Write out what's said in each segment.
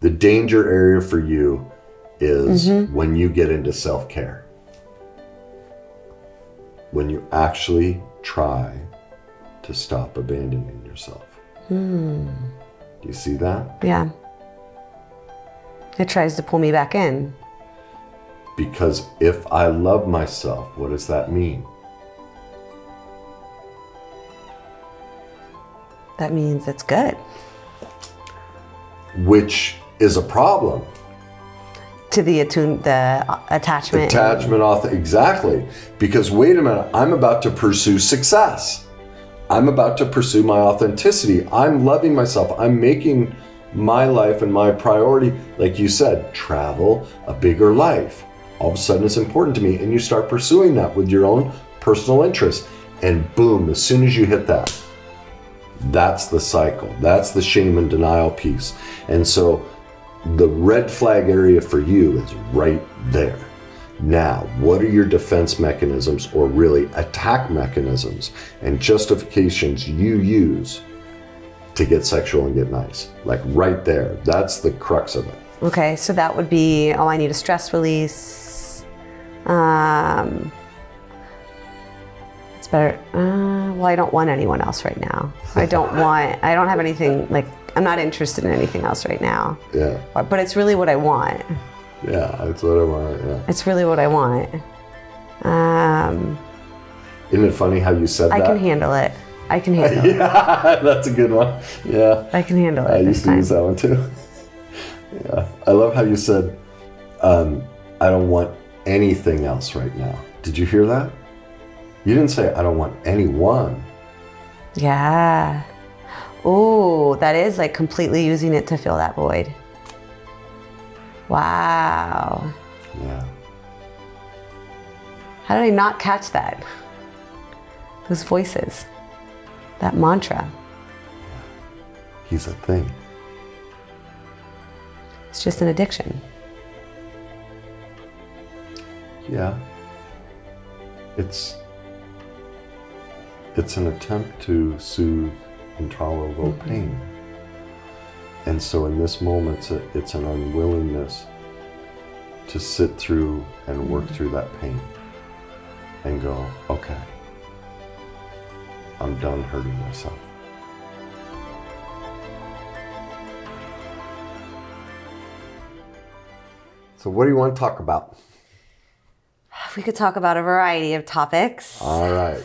The danger area for you is when you get into self-care. When you actually try to stop abandoning yourself. Do you see that? Yeah. It tries to pull me back in. Because if I love myself, what does that mean? That means it's good. Which is a problem. To the attachment. Exactly. Because wait a minute, I'm about to pursue success. I'm about to pursue my authenticity. I'm loving myself. I'm making my life and my priority, like you said, travel, a bigger life. All of a sudden it's important to me, and you start pursuing that with your own personal interest. And boom, as soon as you hit that, that's the cycle. That's the shame and denial piece. And so the red flag area for you is right there. Now, what are your defense mechanisms, or really attack mechanisms and justifications you use to get sexual and get nice? Like right there. That's the crux of it. Okay, so that would be, I need a stress release. It's better. Well, I don't want anyone else right now. I don't have anything, like, I'm not interested in anything else right now. Yeah. But it's really what I want. Yeah, that's what I want, yeah. It's really what I want. Isn't it funny how you said that? I can handle it. Yeah, that's a good one. Yeah. I can handle it. I used to use that one too. Yeah. I love how you said, I don't want anything else right now. Did you hear that? You didn't say, I don't want anyone. Yeah. Oh, that is like completely using it to fill that void. Wow. Yeah. How did I not catch that? Those voices. That mantra. He's a thing. It's just an addiction. Yeah. It's an attempt to soothe intolerable pain. And so in this moment, it's an unwillingness to sit through and work through that pain and go, okay, I'm done hurting myself. So what do you want to talk about? We could talk about a variety of topics. All right.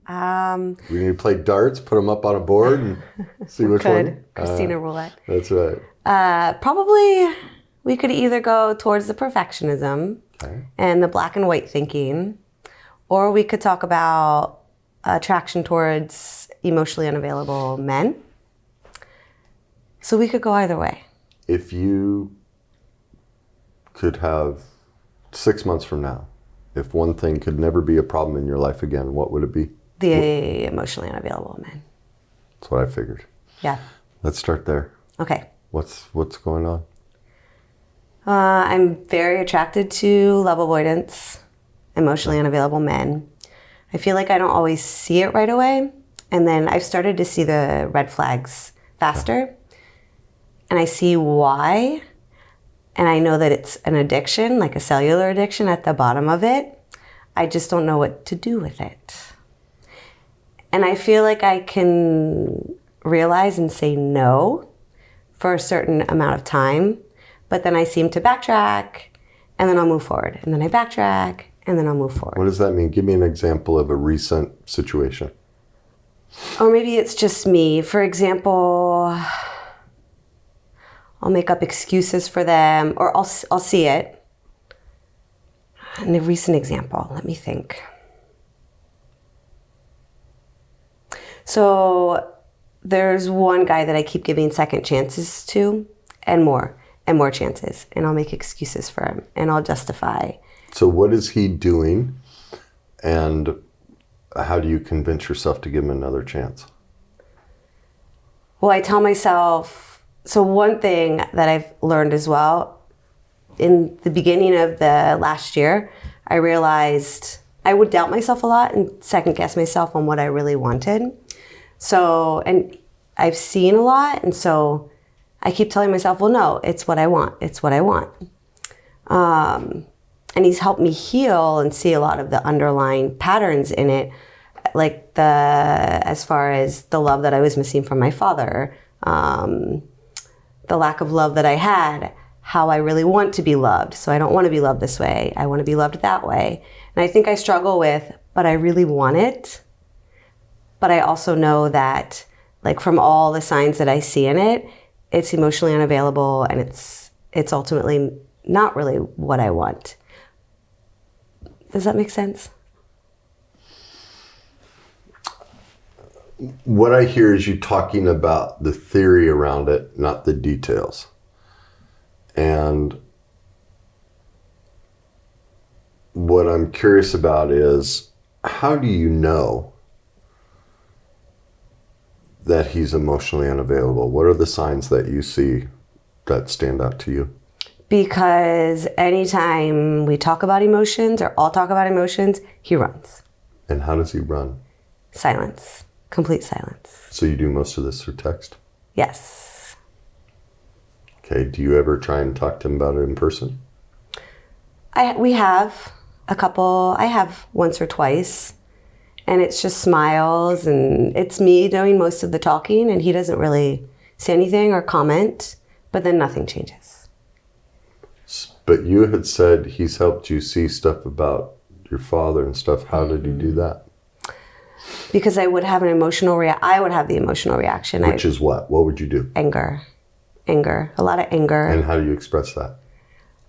We need to play darts, put them up on a board and see which one. Christina roulette. That's right. Probably we could either go towards the perfectionism and the black and white thinking, or we could talk about attraction towards emotionally unavailable men. So we could go either way. If you could have 6 months from now, if one thing could never be a problem in your life again, what would it be? The emotionally unavailable men. That's what I figured. Yeah. Let's start there. Okay. What's going on? I'm very attracted to love avoidance, emotionally unavailable men. I feel like I don't always see it right away. And then I've started to see the red flags faster. And I see why. And I know that it's an addiction, like a cellular addiction at the bottom of it. I just don't know what to do with it. And I feel like I can realize and say no for a certain amount of time, but then I seem to backtrack, and then I'll move forward. And then I backtrack, and then I'll move forward. What does that mean? Give me an example of a recent situation. Or maybe it's just me. For example, I'll make up excuses for them, or I'll see it. And a recent example, let me think. So there's one guy that I keep giving second chances to, and more chances. And I'll make excuses for him, and I'll justify. So what is he doing, and how do you convince yourself to give him another chance? Well, I tell myself, so one thing that I've learned as well, in the beginning of the last year, I realized I would doubt myself a lot and second guess myself on what I really wanted. So, and I've seen a lot, and so I keep telling myself, well, no, it's what I want. It's what I want. And he's helped me heal and see a lot of the underlying patterns in it, like as far as the love that I was missing from my father, the lack of love that I had, how I really want to be loved. So I don't want to be loved this way. I want to be loved that way. And I think I struggle with, but I really want it. But I also know that, like, from all the signs that I see in it, it's emotionally unavailable, and it's ultimately not really what I want. Does that make sense? What I hear is you talking about the theory around it, not the details. And what I'm curious about is, how do you know that he's emotionally unavailable? What are the signs that you see that stand out to you? Because anytime we talk about emotions, or I'll talk about emotions, he runs. And how does he run? Silence. Complete silence. So you do most of this through text? Yes. Okay. Do you ever try and talk to him about it in person? We have a couple. I have once or twice. And it's just smiles, and it's me doing most of the talking, and he doesn't really say anything or comment, but then nothing changes. But you had said he's helped you see stuff about your father and stuff. How did he do that? Because I would have I would have the emotional reaction. Which is what? What would you do? Anger. A lot of anger. And how do you express that?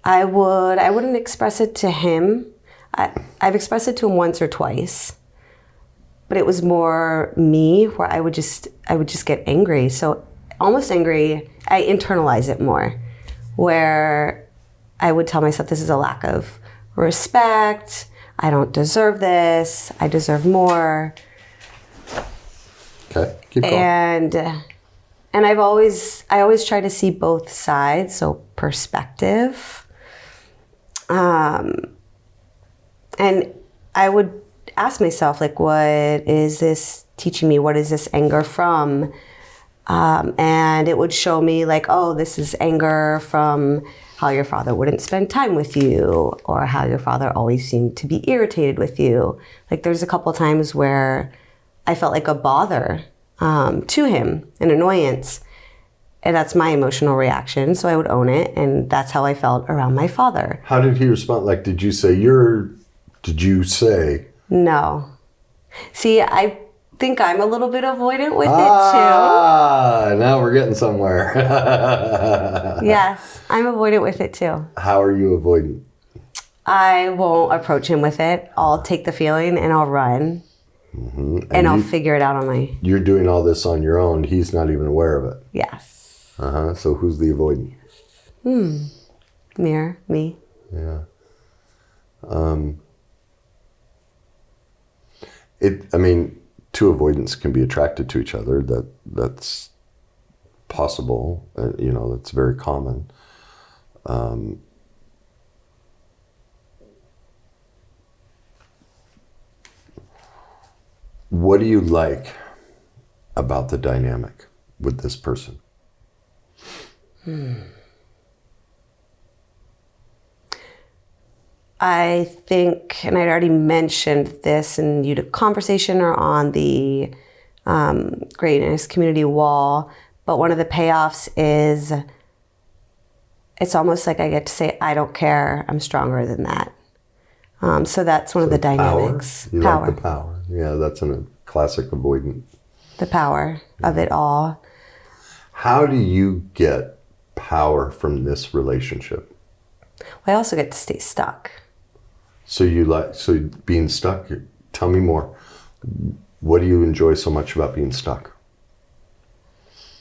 I wouldn't express it to him. I've expressed it to him once or twice. But it was more me, where I would just get angry. So almost angry, I internalize it more, where I would tell myself, this is a lack of respect. I don't deserve this. I deserve more. Okay, keep going. And I always try to see both sides, so perspective. And I would ask myself, like, what is this teaching me? What is this anger from? And it would show me, like, oh, this is anger from how your father wouldn't spend time with you, or how your father always seemed to be irritated with you. Like, there's a couple times where I felt like a bother to him, an annoyance. And that's my emotional reaction, so I would own it, and that's how I felt around my father. How did he respond? Like, did you say, No. See, I think I'm a little bit avoidant with it too. Now we're getting somewhere. Yes, I'm avoidant with it too. How are you avoidant? I won't approach him with it. I'll take the feeling and I'll run. Mm-hmm. And I'll figure it out on my... You're doing all this on your own. He's not even aware of it. Yes. So who's the avoidant? Me. Yeah. Two avoidants can be attracted to each other. That's possible. That's very common. What do you like about the dynamic with this person? I think, and I'd already mentioned this in the conversation or on the greatness community wall, but one of the payoffs is it's almost like I get to say, I don't care, I'm stronger than that. So that's one of the dynamics. You like the power. Yeah, that's a classic avoidant. The power of it all. How do you get power from this relationship? I also get to stay stuck. So being stuck, tell me more. What do you enjoy so much about being stuck?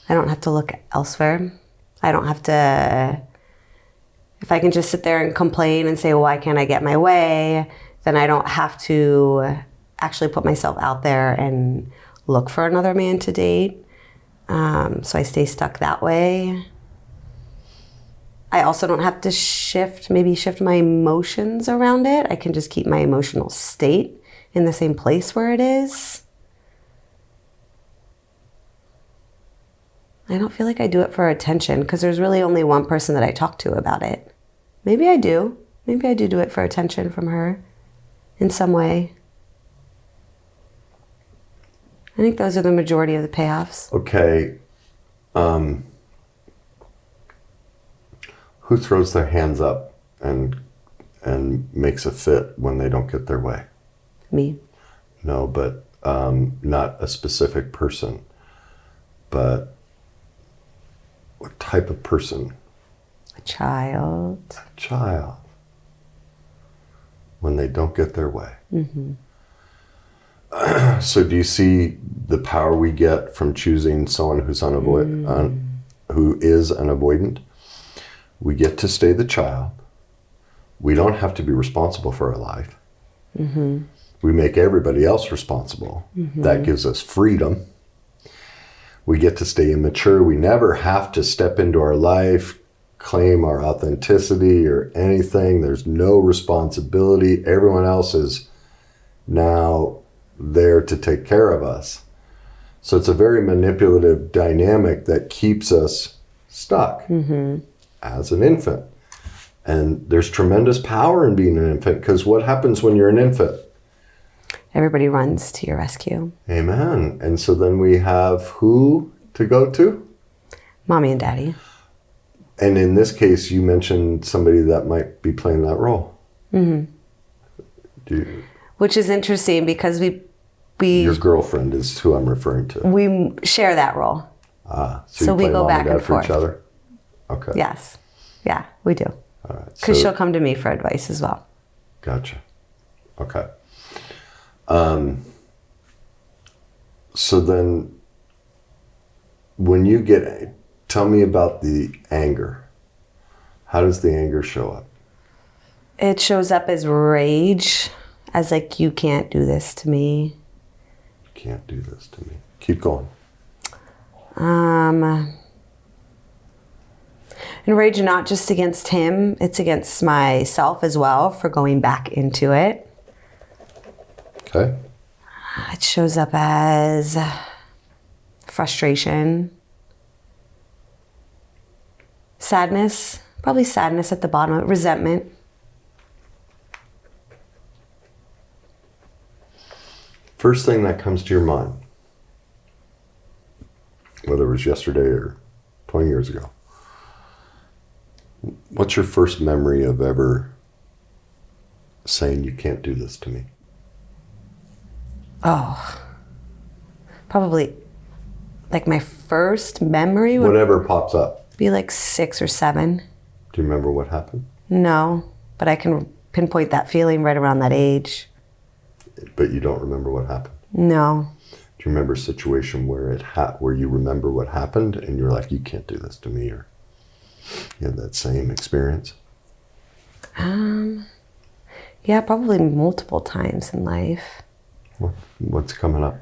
I don't have to look elsewhere. I don't have to, if I can just sit there and complain and say, well, why can't I get my way? Then I don't have to actually put myself out there and look for another man to date. So I stay stuck that way. I also don't have to shift my emotions around it. I can just keep my emotional state in the same place where it is. I don't feel like I do it for attention because there's really only one person that I talk to about it. Maybe I do. Maybe I do it for attention from her in some way. I think those are the majority of the payoffs. Okay. Who throws their hands up and makes a fit when they don't get their way? Me. No, but not a specific person. But what type of person? A child. A child. When they don't get their way. Mm-hmm. So do you see the power we get from choosing someone who is an avoidant? We get to stay the child. We don't have to be responsible for our life. Mm-hmm. We make everybody else responsible. Mm-hmm. That gives us freedom. We get to stay immature. We never have to step into our life, claim our authenticity or anything. There's no responsibility. Everyone else is now there to take care of us. So it's a very manipulative dynamic that keeps us stuck as an infant. And there's tremendous power in being an infant, because what happens when you're an infant? Everybody runs to your rescue. Amen. And so then we have who to go to? Mommy and Daddy. And in this case, you mentioned somebody that might be playing that role. Mm-hmm. Which is interesting because we your girlfriend is who I'm referring to. We share that role. So we go back and forth for each other? Okay. Yes. Yeah, we do. All right. Because she'll come to me for advice as well. Gotcha. Okay. So then when you tell me about the anger. How does the anger show up? It shows up as rage, as like, you can't do this to me. Can't do this to me. Keep going. And rage not just against him, it's against myself as well for going back into it. Okay. It shows up as frustration, sadness, probably sadness at the bottom, resentment. First thing that comes to your mind, whether it was yesterday or 20 years ago, what's your first memory of ever saying you can't do this to me? Oh, probably like my first memory would Whatever pops up. be like 6 or 7. Do you remember what happened? No, but I can pinpoint that feeling right around that age. But you don't remember what happened? No. Do you remember a situation where where you remember what happened and you're like, you can't do this to me, or you had that same experience? Yeah, probably multiple times in life. What's coming up?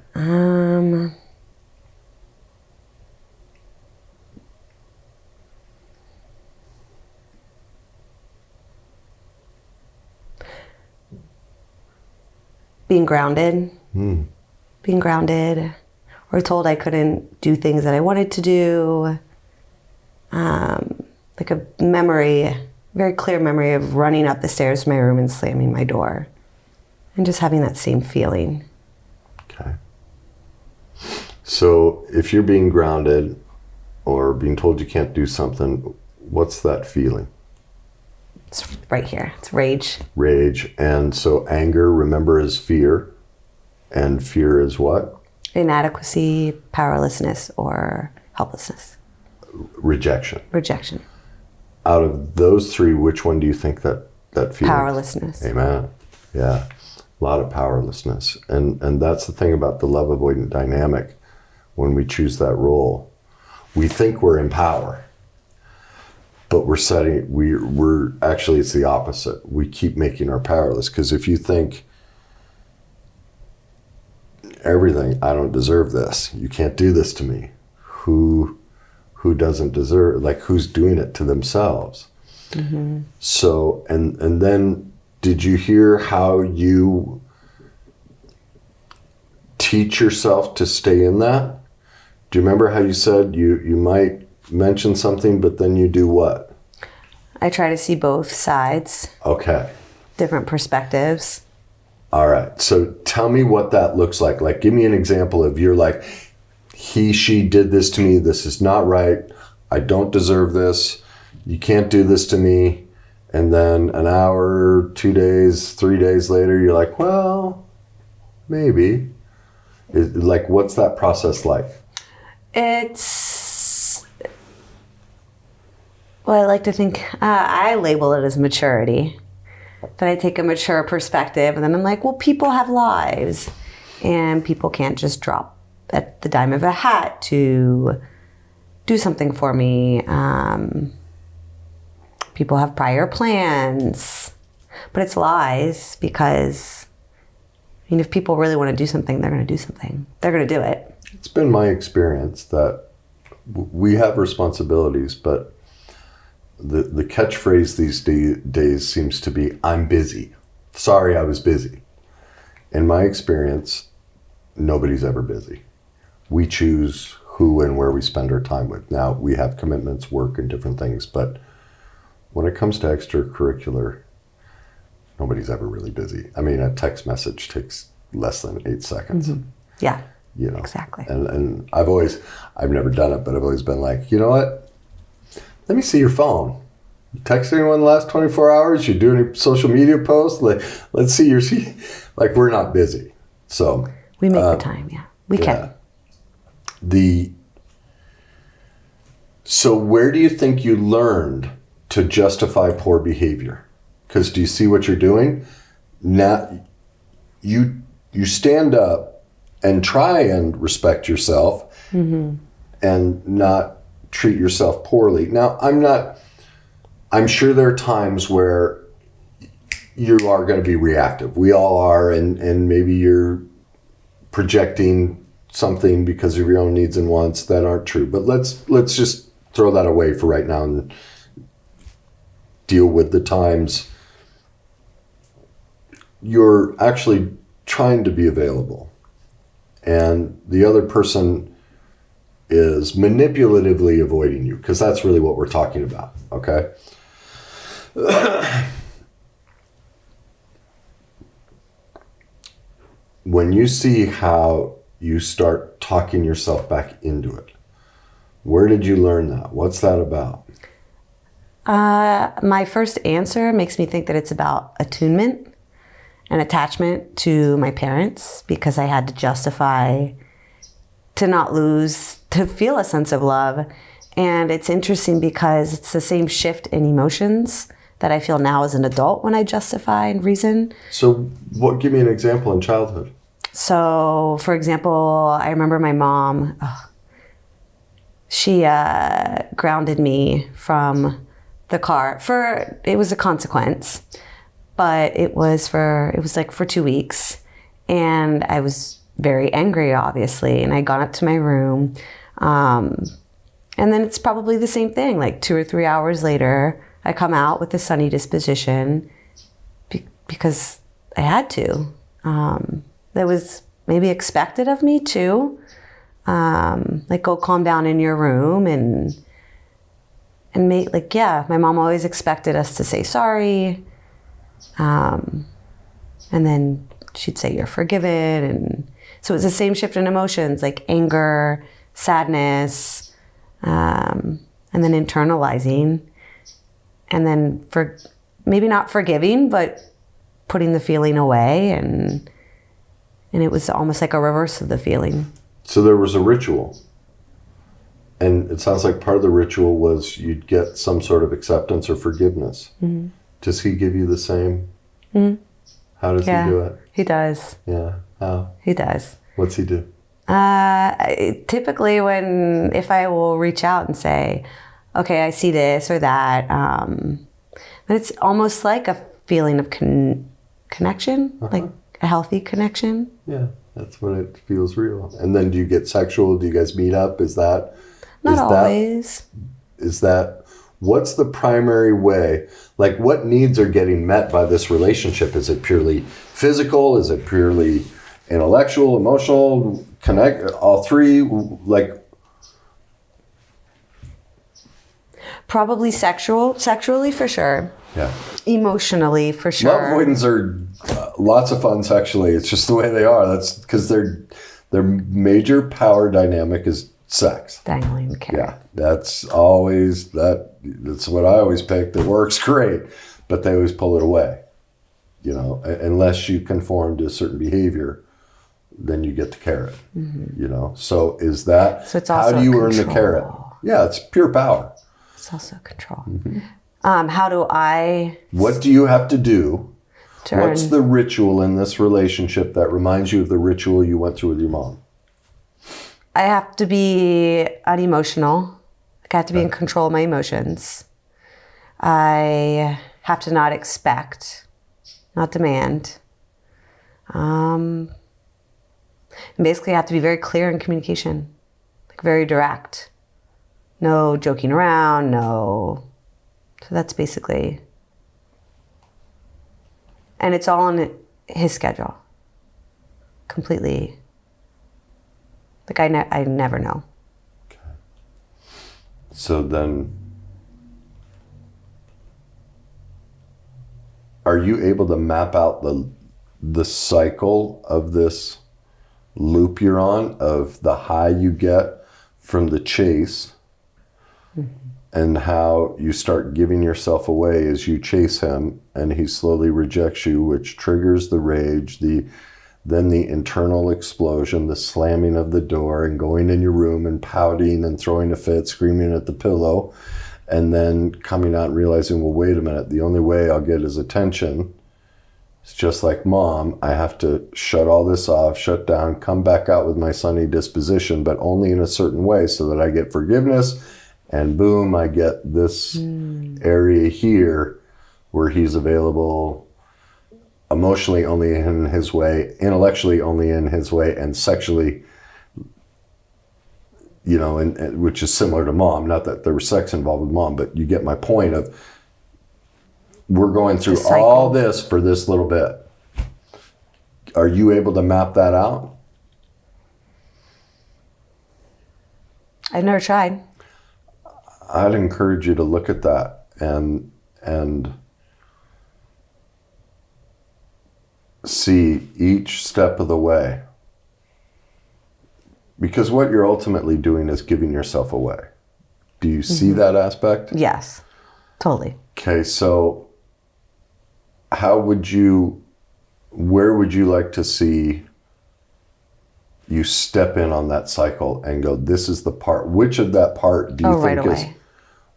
Being grounded. Being grounded, or told I couldn't do things that I wanted to do. Like a memory, very clear memory of running up the stairs to my room and slamming my door. And just having that same feeling. Okay. So if you're being grounded or being told you can't do something, what's that feeling? It's right here. It's rage. Rage. And so anger, remember, is fear. And fear is what? Inadequacy, powerlessness, or helplessness. Rejection. Rejection. Out of those three, which one do you think that feeling? Powerlessness. Amen. Yeah. A lot of powerlessness. And that's the thing about the love avoidant dynamic. When we choose that role, we think we're in power, but we're actually, it's the opposite. We keep making our powerless, because if you think everything, I don't deserve this, you can't do this to me, who doesn't deserve, like, who's doing it to themselves? Mm-hmm. So, and then did you hear how you teach yourself to stay in that? Do you remember how you said you might mention something, but then you do what? I try to see both sides. Okay. Different perspectives. All right. So tell me what that looks like. Like, give me an example of you're like, she did this to me. This is not right. I don't deserve this. You can't do this to me. And then an hour, 2 days, 3 days later, you're like, well, maybe. Like, what's that process like? Well, I like to think, I label it as maturity. That I take a mature perspective, and then I'm like, well, people have lives, and people can't just drop at the dime of a hat to do something for me. People have prior plans, but it's lies because, I mean, if people really want to do something, they're going to do something. They're going to do it. It's been my experience that we have responsibilities, but the catchphrase these days seems to be, I'm busy. Sorry, I was busy. In my experience, nobody's ever busy. We choose who and where we spend our time with. Now, we have commitments, work, and different things, but when it comes to extracurricular, nobody's ever really busy. I mean, a text message takes less than 8 seconds. Mm-hmm. Yeah, you know, exactly. And I've never done it, but I've always been like, you know what? Let me see your phone. You text anyone in the last 24 hours? You do any social media posts? Let's see like, we're not busy. So we make the time, yeah. We can. So where do you think you learned to justify poor behavior? Because do you see what you're doing? Now, you stand up and try and respect yourself and not treat yourself poorly. Now, I'm sure there are times where you are going to be reactive. We all are, and maybe you're projecting something because of your own needs and wants that aren't true. But let's just throw that away for right now and deal with the times you're actually trying to be available, and the other person is manipulatively avoiding you, because that's really what we're talking about, okay? When you see how you start talking yourself back into it, where did you learn that? What's that about? My first answer makes me think that it's about attunement and attachment to my parents, because I had to justify to feel a sense of love. And it's interesting because it's the same shift in emotions that I feel now as an adult when I justify and reason. So give me an example in childhood. So, for example, I remember my mom, she grounded me from the car it was a consequence, but it was like for 2 weeks. And I was very angry, obviously, and I got up to my room. And then it's probably the same thing, like 2 or 3 hours later, I come out with a sunny disposition because I had to. That was maybe expected of me too. Like, go calm down in your room and make, like, yeah, my mom always expected us to say sorry. And then she'd say, you're forgiven. And so it was the same shift in emotions, like anger, sadness, and then internalizing. And then maybe not forgiving, but putting the feeling away. And it was almost like a reverse of the feeling. So there was a ritual. And it sounds like part of the ritual was you'd get some sort of acceptance or forgiveness. Mm-hmm. Does he give you the same? Mm-hmm. How does he do it? He does. Yeah. How? He does. What's he do? Typically if I will reach out and say, okay, I see this or that, then it's almost like a feeling of connection, like a healthy connection. Yeah, that's when it feels real. And then do you get sexual? Do you guys meet up? Not always. What's the primary way? Like, what needs are getting met by this relationship? Is it purely physical? Is it purely intellectual, emotional, all three? Like, Probably sexually for sure. Yeah. Emotionally for sure. Love avoidants are lots of fun sexually. It's just the way they are. That's because their major power dynamic is sex. Dangling the carrot. Yeah, that's always that's what I always pick. It works great, but they always pull it away. Unless you conform to a certain behavior, then you get the carrot. So is that So it's how also do you control. earn the carrot? Yeah, it's pure power. It's also control. How do I? What do you have to do? What's earn? the ritual in this relationship that reminds you of the ritual you went through with your mom? I have to be unemotional. I have to be in control of my emotions. I have to not expect, not demand. Basically, I have to be very clear in communication, like very direct. No joking around, no. So that's basically, and it's all on his schedule. Completely. Like I never know. Okay. So then, are you able to map out the cycle of this loop you're on, of the high you get from the chase, and how you start giving yourself away as you chase him, and he slowly rejects you, which triggers the rage, then the internal explosion, the slamming of the door and going in your room and pouting and throwing a fit, screaming at the pillow, and then coming out and realizing, well, wait a minute, the only way I'll get his attention is just like mom. I have to shut all this off, shut down, come back out with my sunny disposition, but only in a certain way so that I get forgiveness, and boom, I get this area here where he's available emotionally only in his way, intellectually only in his way, and sexually, and which is similar to mom. Not that there was sex involved with mom, but you get my point of we're going through all this for this little bit. Are you able to map that out? I've never tried. I'd encourage you to look at that and see each step of the way. Because what you're ultimately doing is giving yourself away. Do you see that aspect? Yes, totally. Okay, so where would you like to see you step in on that cycle and go, this is the part, which of that part do you think right is... away.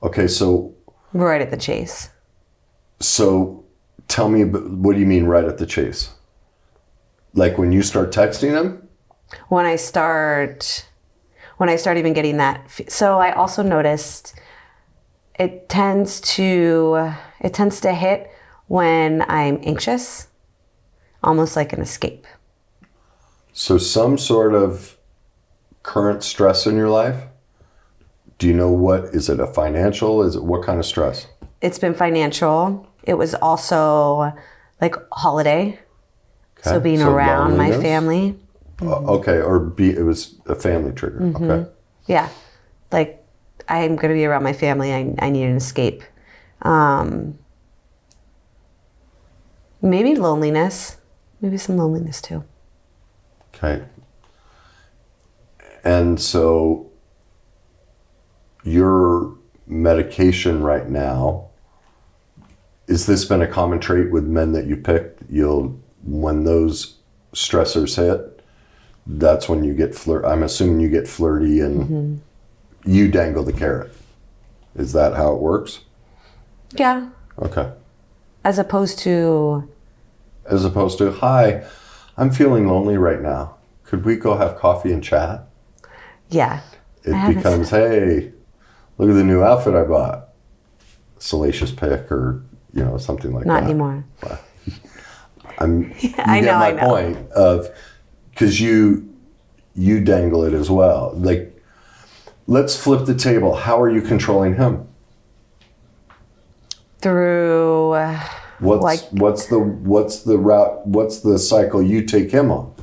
Okay, so... Right at the chase. So tell me, what do you mean right at the chase? Like when you start texting him? When I start even getting that. So I also noticed it tends to hit when I'm anxious, almost like an escape. So some sort of current stress in your life? Do you know what, is it a financial? Is it what kind of stress? It's been financial. It was also like holiday. Okay. So being around loneliness. My family. Okay, it was a family trigger. Okay. Yeah. Like I'm going to be around my family. I need an escape. Maybe loneliness. Maybe some loneliness too. Okay. And so your medication right now, has this been a common trait with men that you picked? When those stressors hit, that's when you get I'm assuming you get flirty and you dangle the carrot. Is that how it works? Yeah. Okay. As opposed to, hi, I'm feeling lonely right now. Could we go have coffee and chat? Yeah. It becomes, hey, look at the new outfit I bought. Salacious pic or, something like that. Not anymore. Well, you get my point of, because you dangle it as well. Like, let's flip the table. How are you controlling him? Through what's the route? What's the cycle you take him on?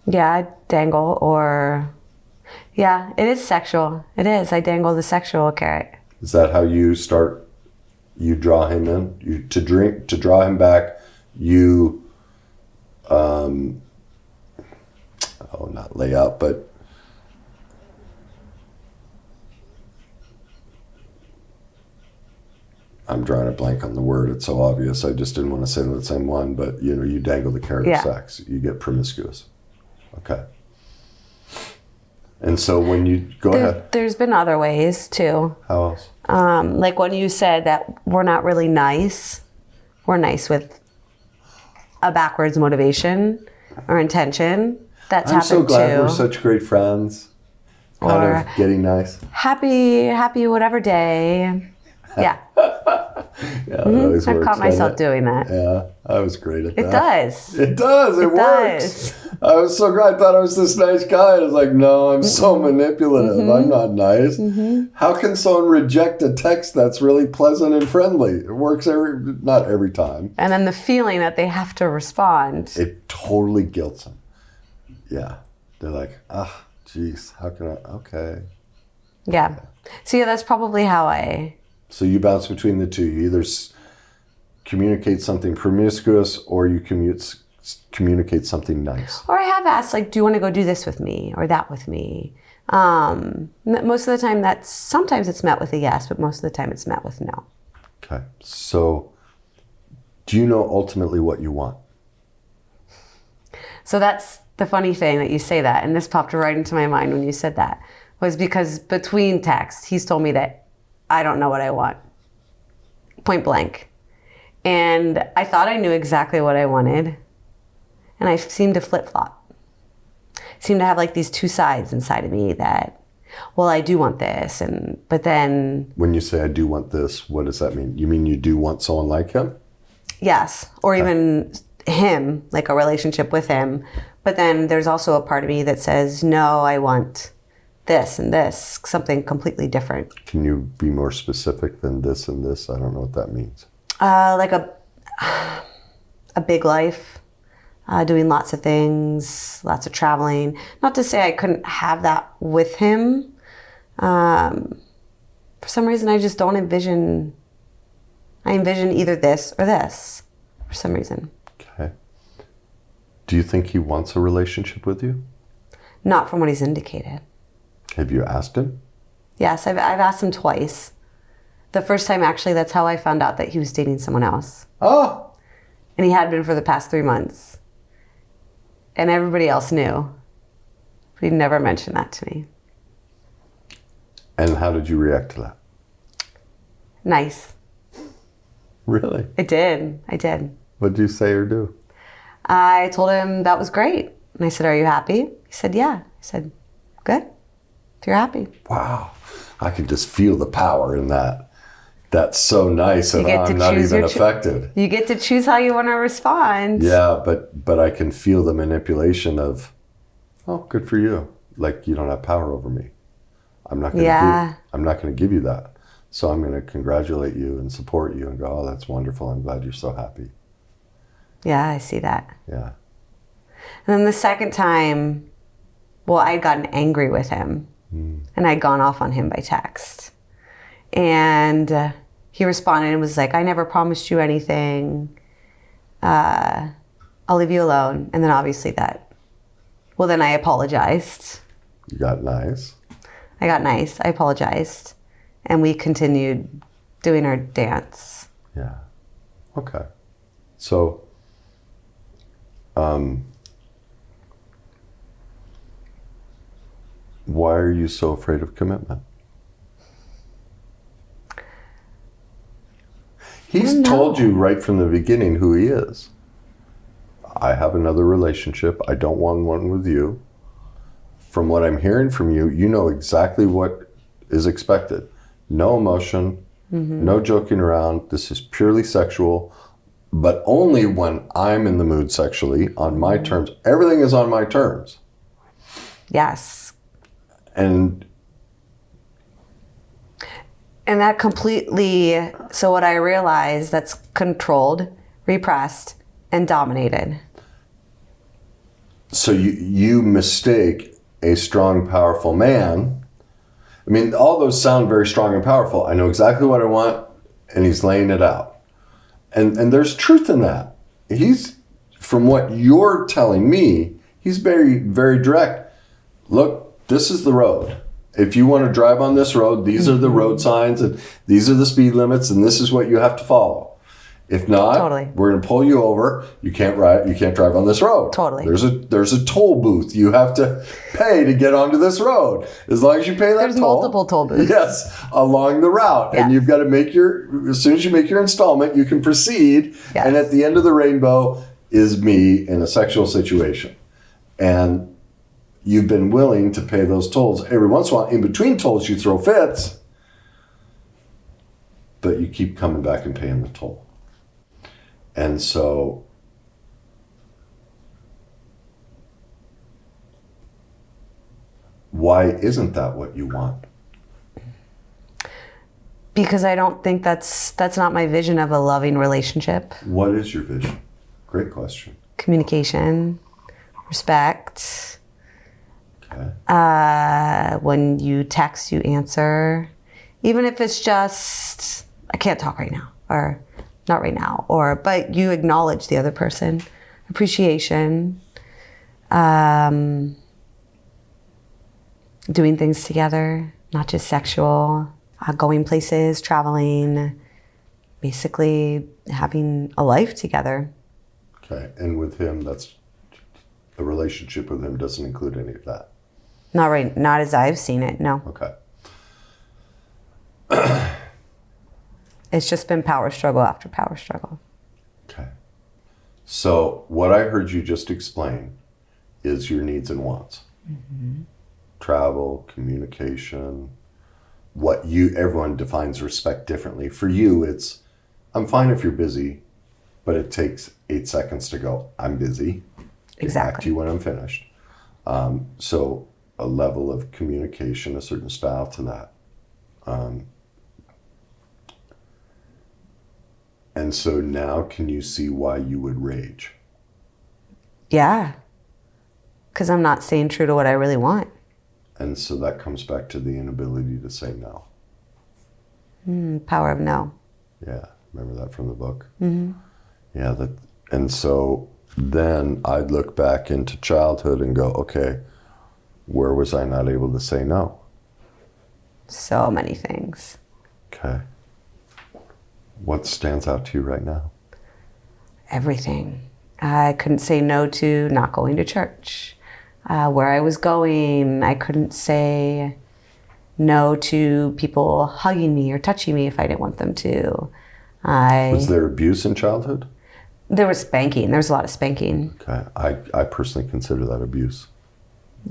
Yeah, dangle or Yeah, it is sexual. It is. I dangle the sexual carrot. Is that how you start? You draw him in? To draw him back, you, not lay out, but I'm drawing a blank on the word. It's so obvious. I just didn't want to say the same one, but you dangle the carrot of sex. You get promiscuous. Okay. And so when you go ahead. There's been other ways too. How else? Like when you said that we're not really nice. We're nice with a backwards motivation or intention. That's happened too. I'm so glad we're such great friends. Kind of getting nice. Happy whatever day. Yeah. Yeah, always I've works, caught myself doing that. Yeah, I was great at that. It does. It does. It works. I was so glad. I thought I was this nice guy. I was like, no, I'm so manipulative. I'm not nice. How can someone reject a text that's really pleasant and friendly? It works not every time. And then the feeling that they have to respond. It totally guilts them. Yeah. They're like, geez, how can I? Okay. Yeah. So yeah, that's probably how I... So you bounce between the two. You either communicate something promiscuous or you communicate something nice. Or I have asked, like, do you want to go do this with me or that with me? Most of the time sometimes it's met with a yes, but most of the time it's met with no. Okay. So do you know ultimately what you want? So that's the funny thing that you say that. And this popped right into my mind when you said that, was because between texts, he's told me that I don't know what I want, point blank. And I thought I knew exactly what I wanted. And I seemed to flip-flop. Seem to have like these two sides inside of me that, well, I do want this, but then... When you say I do want this, what does that mean? You mean you do want someone like him? Yes, or even him, like a relationship with him. But then there's also a part of me that says, no, I want this and this, something completely different. Can you be more specific than this and this? I don't know what that means. Like a big life, doing lots of things, lots of traveling. Not to say I couldn't have that with him. For some reason, I just don't envision. I envision either this or this, for some reason. Okay. Do you think he wants a relationship with you? Not from what he's indicated. Have you asked him? Yes, I've asked him twice. The first time, actually, that's how I found out that he was dating someone else. Oh! And he had been for the past 3 months. And everybody else knew. But he never mentioned that to me. And how did you react to that? Nice. Really? I did. What did you say or do? I told him that was great. And I said, are you happy? He said, yeah. I said, good. If you're happy. Wow. I could just feel the power in that. That's so nice, and I'm not even affected. You get to choose how you want to respond. Yeah, but I can feel the manipulation of, oh, good for you. Like, you don't have power over me. I'm not going to give you that. So I'm going to congratulate you and support you and go, oh, that's wonderful. I'm glad you're so happy. Yeah, I see that. Yeah. And then the second time, well, I'd gotten angry with him. And I'd gone off on him by text. And he responded and was like, I never promised you anything. I'll leave you alone. And then obviously then I apologized. You got nice. I got nice. I apologized. And we continued doing our dance. Yeah. Okay. So, why are you so afraid of commitment? He's told you right from the beginning who he is. I have another relationship. I don't want one with you. From what I'm hearing from you, you know exactly what is expected. No emotion, no joking around. This is purely sexual, but only when I'm in the mood sexually, on my terms. Everything is on my terms. Yes. And that completely, so what I realized, that's controlled, repressed, and dominated. So you mistake a strong, powerful man. I mean, all those sound very strong and powerful. I know exactly what I want, and he's laying it out. And there's truth in that. He's, from what you're telling me, he's very, very direct. Look, this is the road. If you want to drive on this road, these are the road signs, and these are the speed limits, and this is what you have to follow. If not, Totally. we're going to pull you over. You can't drive on this road. Totally. There's a toll booth you have to pay to get onto this road. As long as you pay that There's toll. multiple toll booths. Yes, along the route. Yes. And you've got to as soon as you make your installment, you can proceed. Yes. And at the end of the rainbow is me in a sexual situation. And you've been willing to pay those tolls. Every once in a while, in between tolls, you throw fits. But you keep coming back and paying the toll. And so why isn't that what you want? Because I don't think that's not my vision of a loving relationship. What is your vision? Great question. Communication, respect. Okay. When you text, you answer. Even if it's just, I can't talk right now, or not right now, but you acknowledge the other person. Appreciation. Doing things together, not just sexual. Going places, traveling, basically having a life together. Okay. And with him, that's a relationship with him doesn't include any of that. Not as I've seen it, no. Okay. It's just been power struggle after power struggle. Okay. So what I heard you just explain is your needs and wants. Mm-hmm. Travel, communication, everyone defines respect differently. For you, it's, I'm fine if you're busy, but it takes 8 seconds to go, I'm busy. Get back to you when I'm finished. So a level of communication, a certain style to that. And so now can you see why you would rage? Yeah. Because I'm not staying true to what I really want. And so that comes back to the inability to say no. Power of no. Yeah, remember that from the book? Mm-hmm. Yeah, and so then I'd look back into childhood and go, okay, where was I not able to say no? So many things. Okay. What stands out to you right now? Everything. I couldn't say no to not going to church. Where I was going, I couldn't say no to people hugging me or touching me if I didn't want them to. Was there abuse in childhood? There was spanking. There was a lot of spanking. Okay. I personally consider that abuse.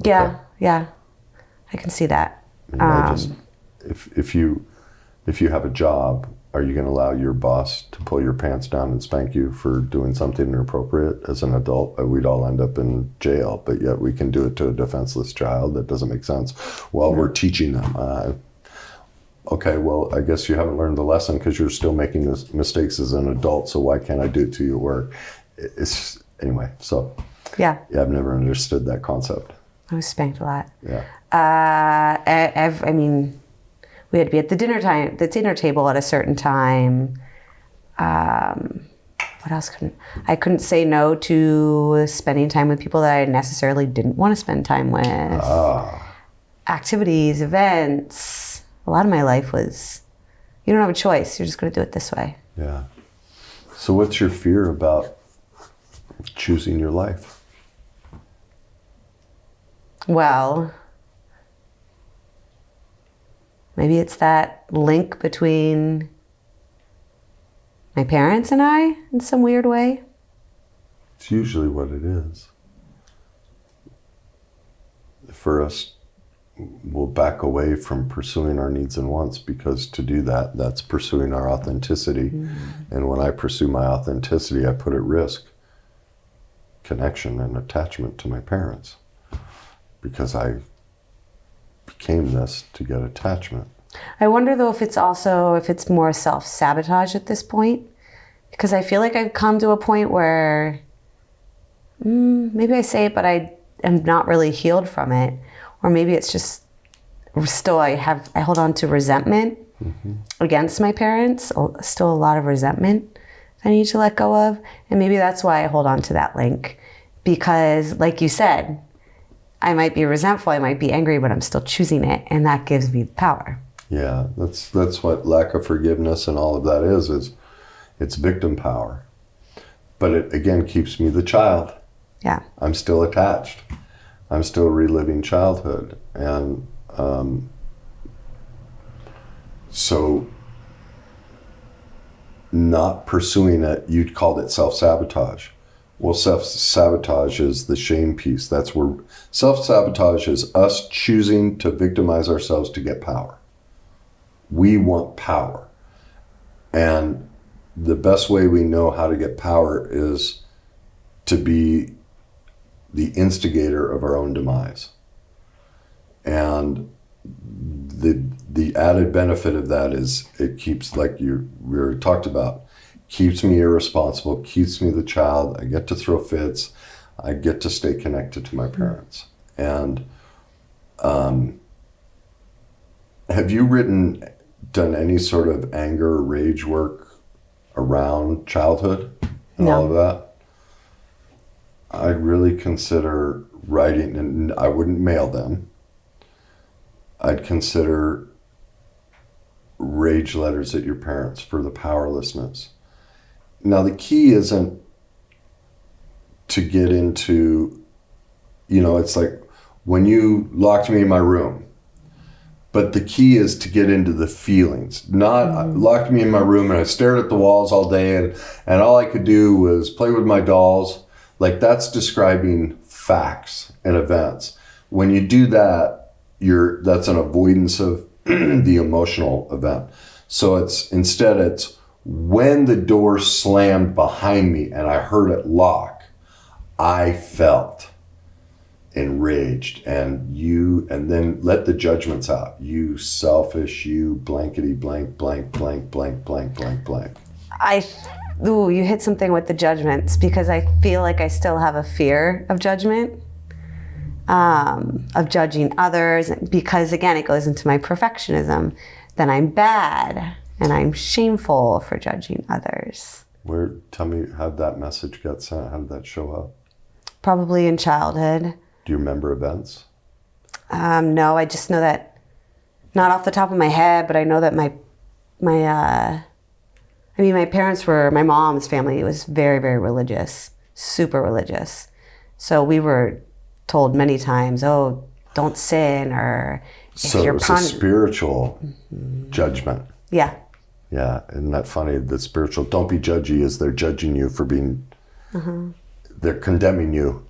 Yeah, Okay. yeah. I can see that. If you have a job, are you going to allow your boss to pull your pants down and spank you for doing something inappropriate? As an adult, we'd all end up in jail, but yet we can do it to a defenseless child. That doesn't make sense. Well, we're teaching them. Okay, well, I guess you haven't learned the lesson because you're still making mistakes as an adult, so why can't I do it to you at work? Anyway, so Yeah, I've never understood that concept. I was spanked a lot. Yeah. I mean, we had to be at the dinner table at a certain time. What else I couldn't say no to spending time with people that I necessarily didn't want to spend time with. Activities, events. A lot of my life was, you don't have a choice. You're just going to do it this way. Yeah. So what's your fear about choosing your life? Well, maybe it's that link between my parents and I in some weird way. It's usually what it is. For us, we'll back away from pursuing our needs and wants because to do that, that's pursuing our authenticity. Mm-hmm. And when I pursue my authenticity, I put at risk connection and attachment to my parents because I became this to get attachment. I wonder though if it's more self-sabotage at this point, because I feel like I've come to a point where maybe I say it, but I am not really healed from it, or maybe it's just still I hold on to resentment against my parents, still a lot of resentment I need to let go of. And maybe that's why I hold on to that link, because like you said, I might be resentful, I might be angry, but I'm still choosing it, and that gives me the power. Yeah, that's what lack of forgiveness and all of that is it's victim power. But it, again, keeps me the child. Yeah. I'm still attached. I'm still reliving childhood. And so not pursuing it, you'd called it self-sabotage. Well, self-sabotage is the shame piece. That's where self-sabotage is us choosing to victimize ourselves to get power. We want power. And the best way we know how to get power is to be the instigator of our own demise. And the added benefit of that is it keeps, like we already talked about, keeps me irresponsible, keeps me the child. I get to throw fits. I get to stay connected to my parents. And have you done any sort of anger or rage work around childhood and all of that? I'd really consider writing, and I wouldn't mail them. I'd consider rage letters at your parents for the powerlessness. Now, the key isn't to get into, it's like when you locked me in my room, but the key is to get into the feelings, not locked me in my room and I stared at the walls all day and all I could do was play with my dolls. Like, that's describing facts and events. When you do that, that's an avoidance of the emotional event. So it's when the door slammed behind me and I heard it lock, I felt enraged, and then let the judgments out. You selfish, you blankety blank, blank, blank, blank, blank, blank, blank. You hit something with the judgments, because I feel like I still have a fear of judgment, of judging others, because again, it goes into my perfectionism. Then I'm bad and I'm shameful for judging others. Tell me how that message got sent. How did that show up? Probably in childhood. Do you remember events? No, I just know that, not off the top of my head, but I know that my mom's family was very, very religious, super religious. So we were told many times, oh, don't sin, or so it was a spiritual judgment. Yeah. Yeah, isn't that funny? The spiritual, don't be judgy, is they're judging you for being, they're condemning you.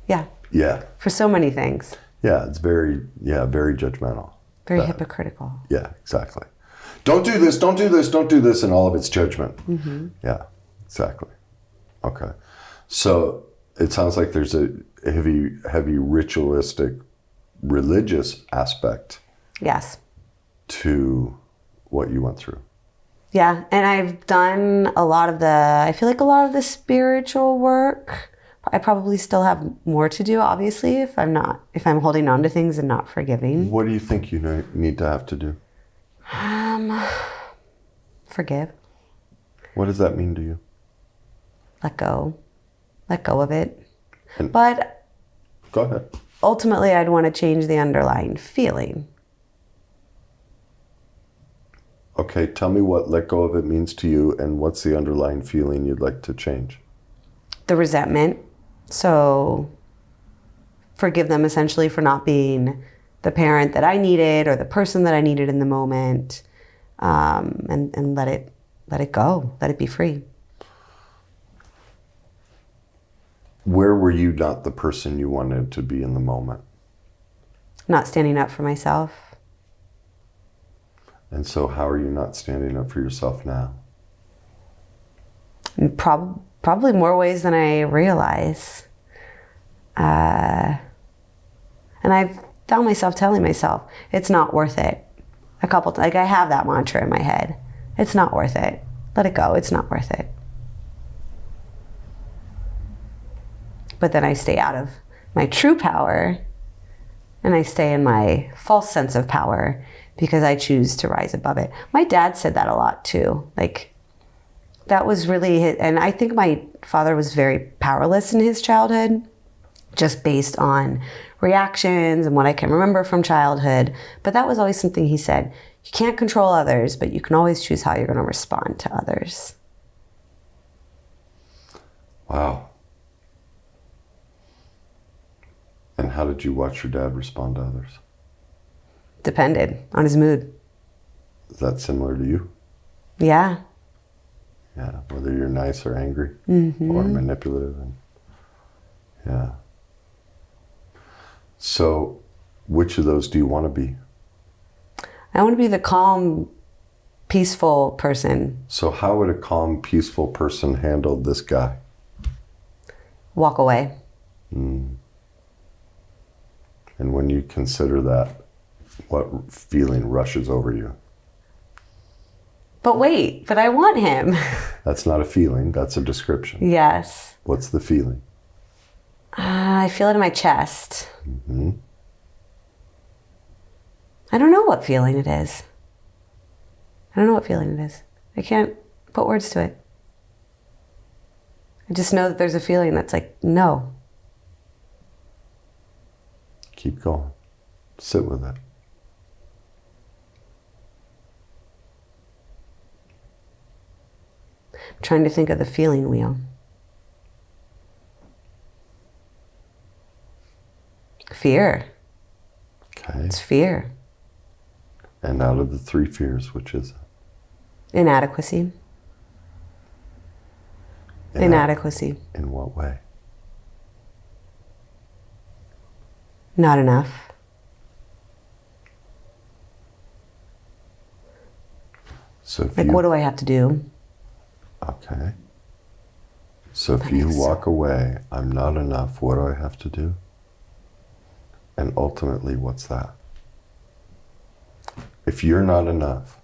Yeah. Yeah. For so many things. Yeah, it's very judgmental. Very hypocritical. Yeah, exactly. Don't do this, don't do this, don't do this, and all of it's judgment. Yeah, exactly. Okay. So it sounds like there's a heavy ritualistic religious aspect. Yes. To what you went through. Yeah, and I've done I feel like a lot of the spiritual work. I probably still have more to do, obviously, if I'm holding on to things and not forgiving. What do you think you need to have to do? Forgive. What does that mean to you? Let go of it. But go ahead. Ultimately, I'd want to change the underlying feeling. Okay, tell me what let go of it means to you, and what's the underlying feeling you'd like to change? The resentment. So forgive them essentially for not being the parent that I needed or the person that I needed in the moment, and let it go, let it be free. Where were you not the person you wanted to be in the moment? Not standing up for myself. And so how are you not standing up for yourself now? Probably more ways than I realize. And I've found myself telling myself, it's not worth it. I have that mantra in my head. It's not worth it. Let it go. It's not worth it. But then I stay out of my true power And I stay in my false sense of power because I choose to rise above it. My dad said that a lot too. Like, that was really his, and I think my father was very powerless in his childhood, just based on reactions and what I can remember from childhood. But that was always something he said. You can't control others, but you can always choose how you're going to respond to others. Wow. And how did you watch your dad respond to others? Depended on his mood. Is that similar to you? Yeah. Yeah, whether you're nice or angry or manipulative. And, yeah. So, which of those do you want to be? I want to be the calm, peaceful person. So how would a calm, peaceful person handle this guy? Walk away. And when you consider that, what feeling rushes over you? But wait, but I want him. That's not a feeling, that's a description. Yes. What's the feeling? I feel it in my chest. I don't know what feeling it is. I don't know what feeling it is. I can't put words to it. I just know that there's a feeling that's like, no. Keep going. Sit with it. I'm trying to think of the feeling wheel. Fear. Okay. It's fear. And out of the three fears, which is it? Inadequacy. Inadequacy. In what way? Not enough. So if Like, you, what do I have to do? okay. So if you walk away, I'm not enough, what do I have to do? And ultimately, what's that? If you're not enough,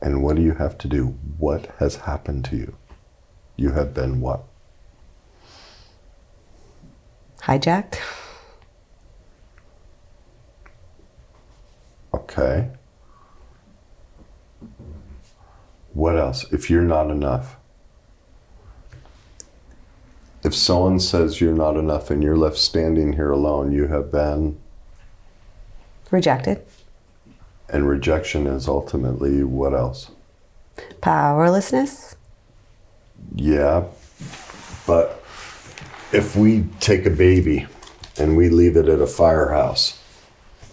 and what do you have to do? What has happened to you? You have been what? Hijacked. Okay. What else? If you're not enough. If someone says you're not enough and you're left standing here alone, you have been... Rejected. And rejection is ultimately what else? Powerlessness. Yeah, but if we take a baby and we leave it at a firehouse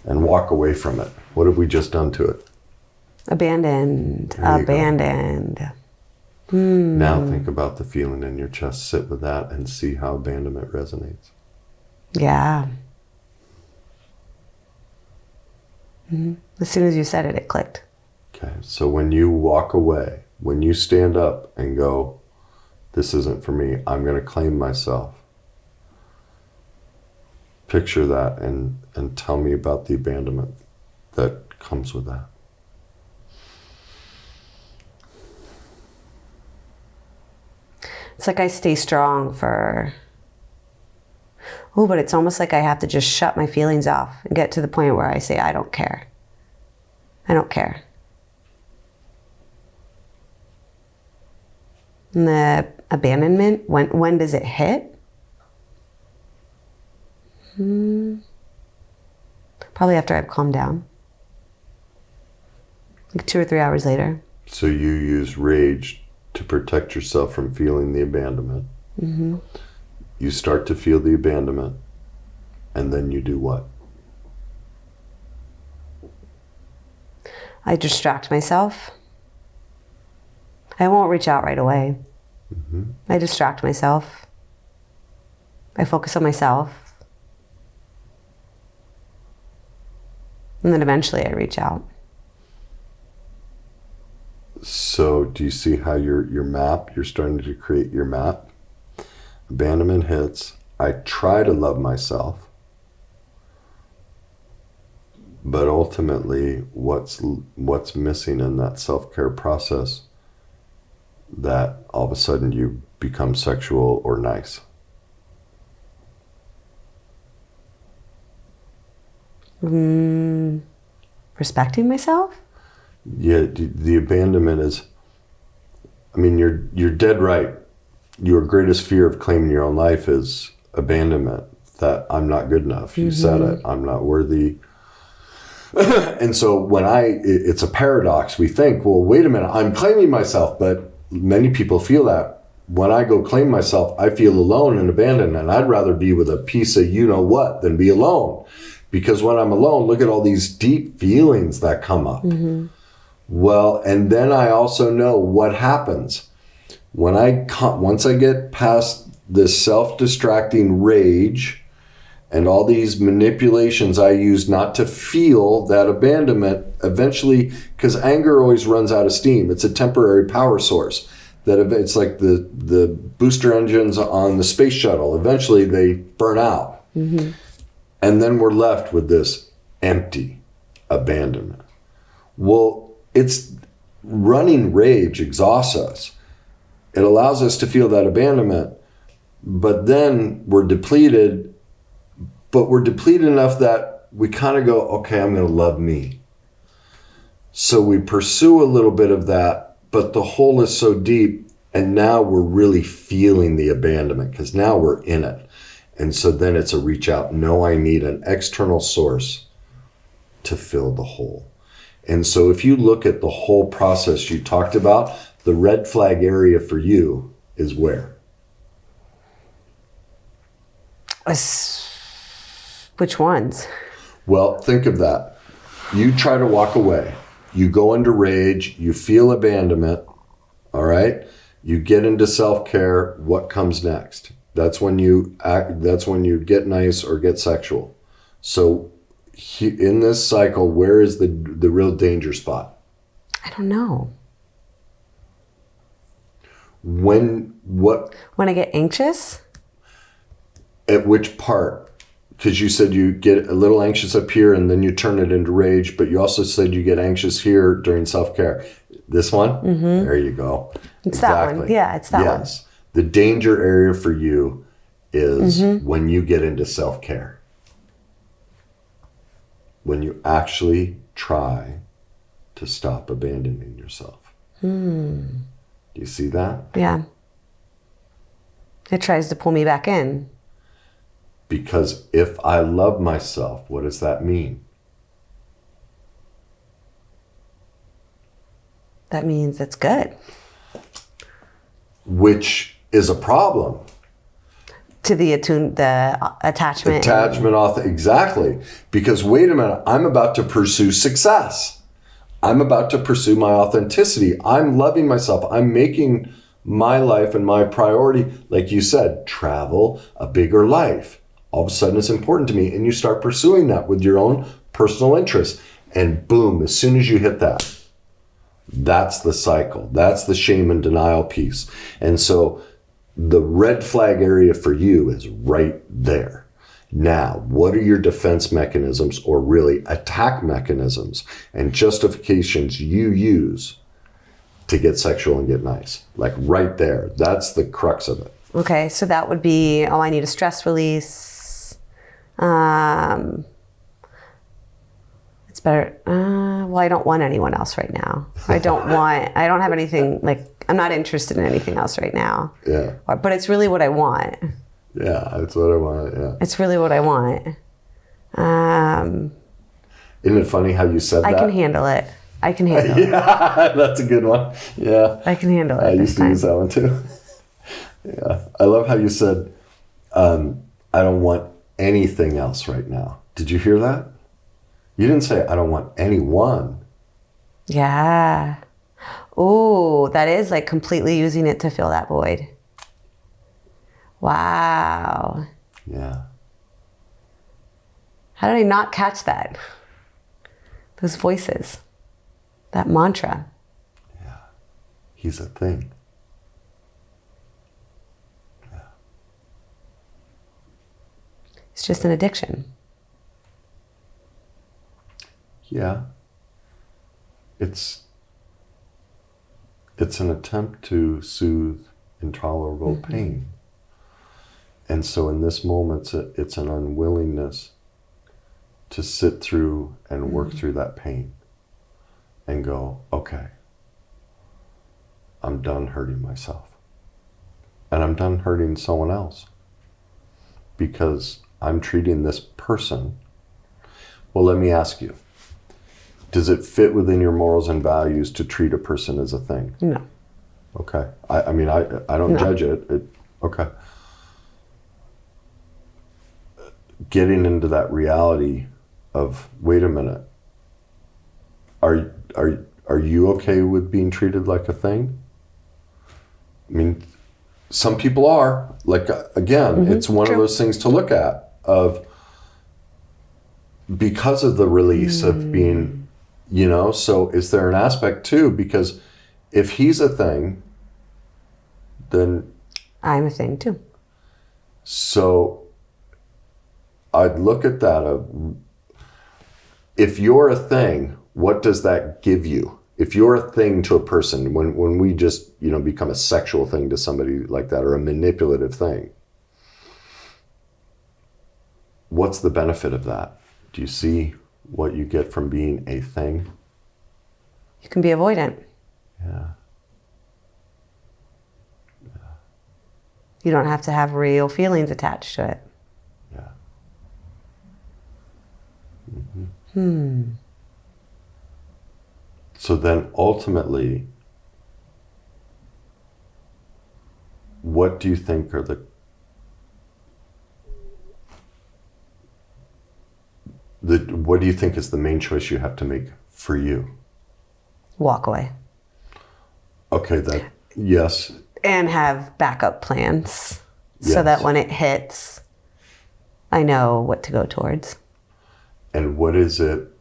and walk away from it, what have we just done to it? Abandoned. There you go. Abandoned. Now think about the feeling in your chest. Sit with that and see how abandonment resonates. Yeah. As soon as you said it, it clicked. Okay, so when you walk away, when you stand up and go, this isn't for me, I'm going to claim myself. Picture that and tell me about the abandonment that comes with that. It's like I stay strong for... Oh, but it's almost like I have to just shut my feelings off and get to the point where I say, I don't care. I don't care. And the abandonment, when does it hit? Probably after I've calmed down. Like 2 or 3 hours later. So you use rage to protect yourself from feeling the abandonment. You start to feel the abandonment, and then you do what? I distract myself. I won't reach out right away. I distract myself. I focus on myself. And then eventually I reach out. So do you see how your map, you're starting to create your map? Abandonment hits. I try to love myself. But ultimately, what's missing in that self-care process that all of a sudden you become sexual or nice? Respecting myself? Yeah, the abandonment is, I mean, you're dead right. Your greatest fear of claiming your own life is abandonment, that I'm not good enough. You said it, I'm not worthy. And so it's a paradox. We think, well, wait a minute, I'm claiming myself, but many people feel that. When I go claim myself, I feel alone and abandoned, and I'd rather be with a piece of you-know-what than be alone. Because when I'm alone, look at all these deep feelings that come up. Well, and then I also know what happens. Once I get past this self-distracting rage and all these manipulations I use not to feel that abandonment, eventually, because anger always runs out of steam. It's a temporary power source. It's like the booster engines on the space shuttle. Eventually, they burn out. And then we're left with this empty abandonment. Well, it's running rage exhausts us. It allows us to feel that abandonment, but then we're depleted, but we're depleted enough that we kind of go, okay, I'm going to love me. So we pursue a little bit of that, but the hole is so deep, and now we're really feeling the abandonment because now we're in it. And so then it's a reach out. No, I need an external source to fill the hole. And so if you look at the whole process you talked about, the red flag area for you is where? Which ones? Well, think of that. You try to walk away. You go into rage. You feel abandonment. All right? You get into self-care. What comes next? That's when you act. That's when you get nice or get sexual. So in this cycle, where is the real danger spot? I don't know. When I get anxious? At which part? Because you said you get a little anxious up here and then you turn it into rage, but you also said you get anxious here during self-care. This one? Mm-hmm. There you go. It's exactly. That one. Yeah, it's that one. Yes. The danger area for you is when you get into self-care. When you actually try to stop abandoning yourself. Do you see that? Yeah. It tries to pull me back in. Because if I love myself, what does that mean? That means it's good. Which is a problem. To the attachment. Exactly. Because wait a minute, I'm about to pursue success. I'm about to pursue my authenticity. I'm loving myself. I'm making my life and my priority, like you said, travel, a bigger life. All of a sudden it's important to me. And you start pursuing that with your own personal interests. And boom, as soon as you hit that, that's the cycle. That's the shame and denial piece. And so the red flag area for you is right there. Now, what are your defense mechanisms, or really attack mechanisms and justifications you use to get sexual and get nice? Like right there. That's the crux of it. Okay, so that would be, I need a stress release. It's better. Well, I don't want anyone else right now. I don't have anything, I'm not interested in anything else right now. Yeah. But it's really what I want. Yeah, that's what I want. Yeah. It's really what I want. Isn't it funny how you said that? I can handle it. Yeah, that's a good one. Yeah. I can handle it. I used to use that one too. Yeah. I love how you said, I don't want anything else right now. Did you hear that? You didn't say, I don't want anyone. Yeah. Oh, that is like completely using it to fill that void. Wow. Yeah. How did I not catch that? Those voices. That mantra. Yeah. He's a thing. Yeah. It's just an addiction. Yeah. It's an attempt to soothe intolerable pain. And so in this moment, it's an unwillingness to sit through and work through that pain and go, okay, I'm done hurting myself. And I'm done hurting someone else because I'm treating this person. Well, let me ask you, does it fit within your morals and values to treat a person as a thing? No. Okay. I mean, I don't judge it. Okay. Getting into that reality of, wait a minute, are you okay with being treated like a thing? I mean, some people are. Like, again, it's one of those things to look at of, because of the release of being, you know, so is there an aspect too? Because if he's a thing, then I'm a thing too. So I'd look at that of, if you're a thing, what does that give you? If you're a thing to a person, when we just, you know, become a sexual thing to somebody like that, or a manipulative thing, what's the benefit of that? Do you see what you get from being a thing? You can be avoidant. Yeah. You don't have to have real feelings attached to it. Yeah. So then ultimately, what do you think are what do you think is the main choice you have to make for you? Walk away. Okay, yes. And have backup plans so Yes. that when it hits, I know what to go towards. And what is it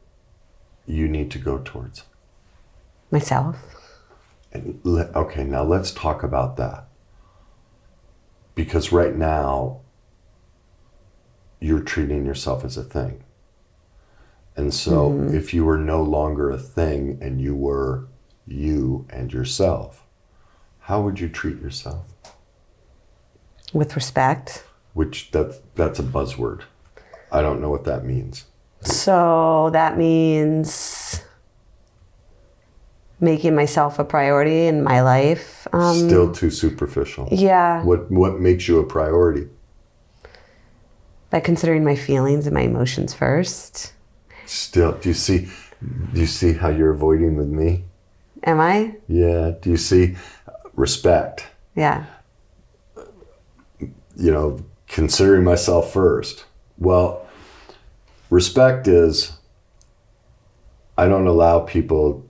you need to go towards? Myself. And okay, now let's talk about that. Because right now, you're treating yourself as a thing. And so if you were no longer a thing and you were you and yourself, how would you treat yourself? With respect. Which that's a buzzword. I don't know what that means. So that means making myself a priority in my life. Still too superficial. Yeah. What makes you a priority? By considering my feelings and my emotions first. Still, do you see how you're avoiding with me? Am I? Yeah. Do you see respect? Yeah. You know, considering myself first. Well, respect is, I don't allow people,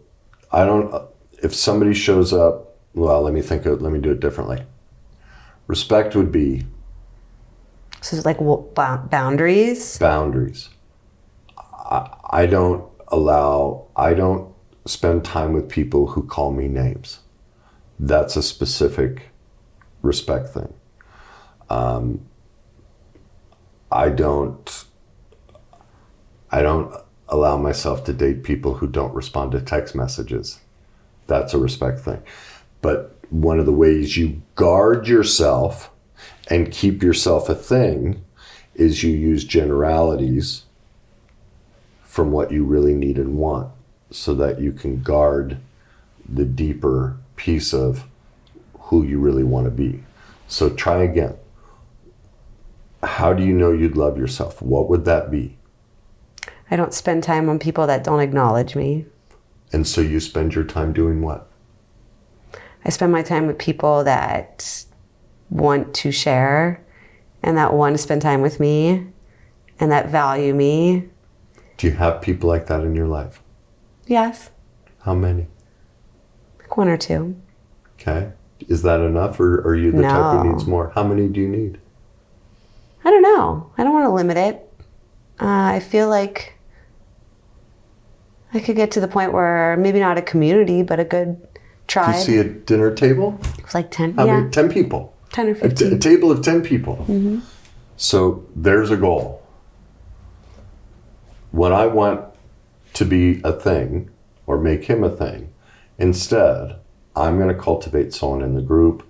if somebody shows up, well, let me do it differently. Respect would be. So it's like boundaries? Boundaries. I don't spend time with people who call me names. That's a specific respect thing. I don't allow myself to date people who don't respond to text messages. That's a respect thing. But one of the ways you guard yourself and keep yourself a thing is you use generalities from what you really need and want, so that you can guard the deeper piece of who you really want to be. So try again. How do you know you'd love yourself? What would that be? I don't spend time on people that don't acknowledge me. And so you spend your time doing what? I spend my time with people that want to share and that want to spend time with me and that value me. Do you have people like that in your life? Yes. How many? Like one or two. Okay. Is that enough, or are you the type who No. needs more? How many do you need? I don't know. I don't want to limit it. I feel like I could get to the point where maybe not a community, but a good Do tribe. you see a dinner table? It's like 10. How Yeah. many? 10 people. 10 or A 15. table of 10 people. So there's a goal. When I want to be a thing or make him a thing, instead, I'm going to cultivate someone in the group.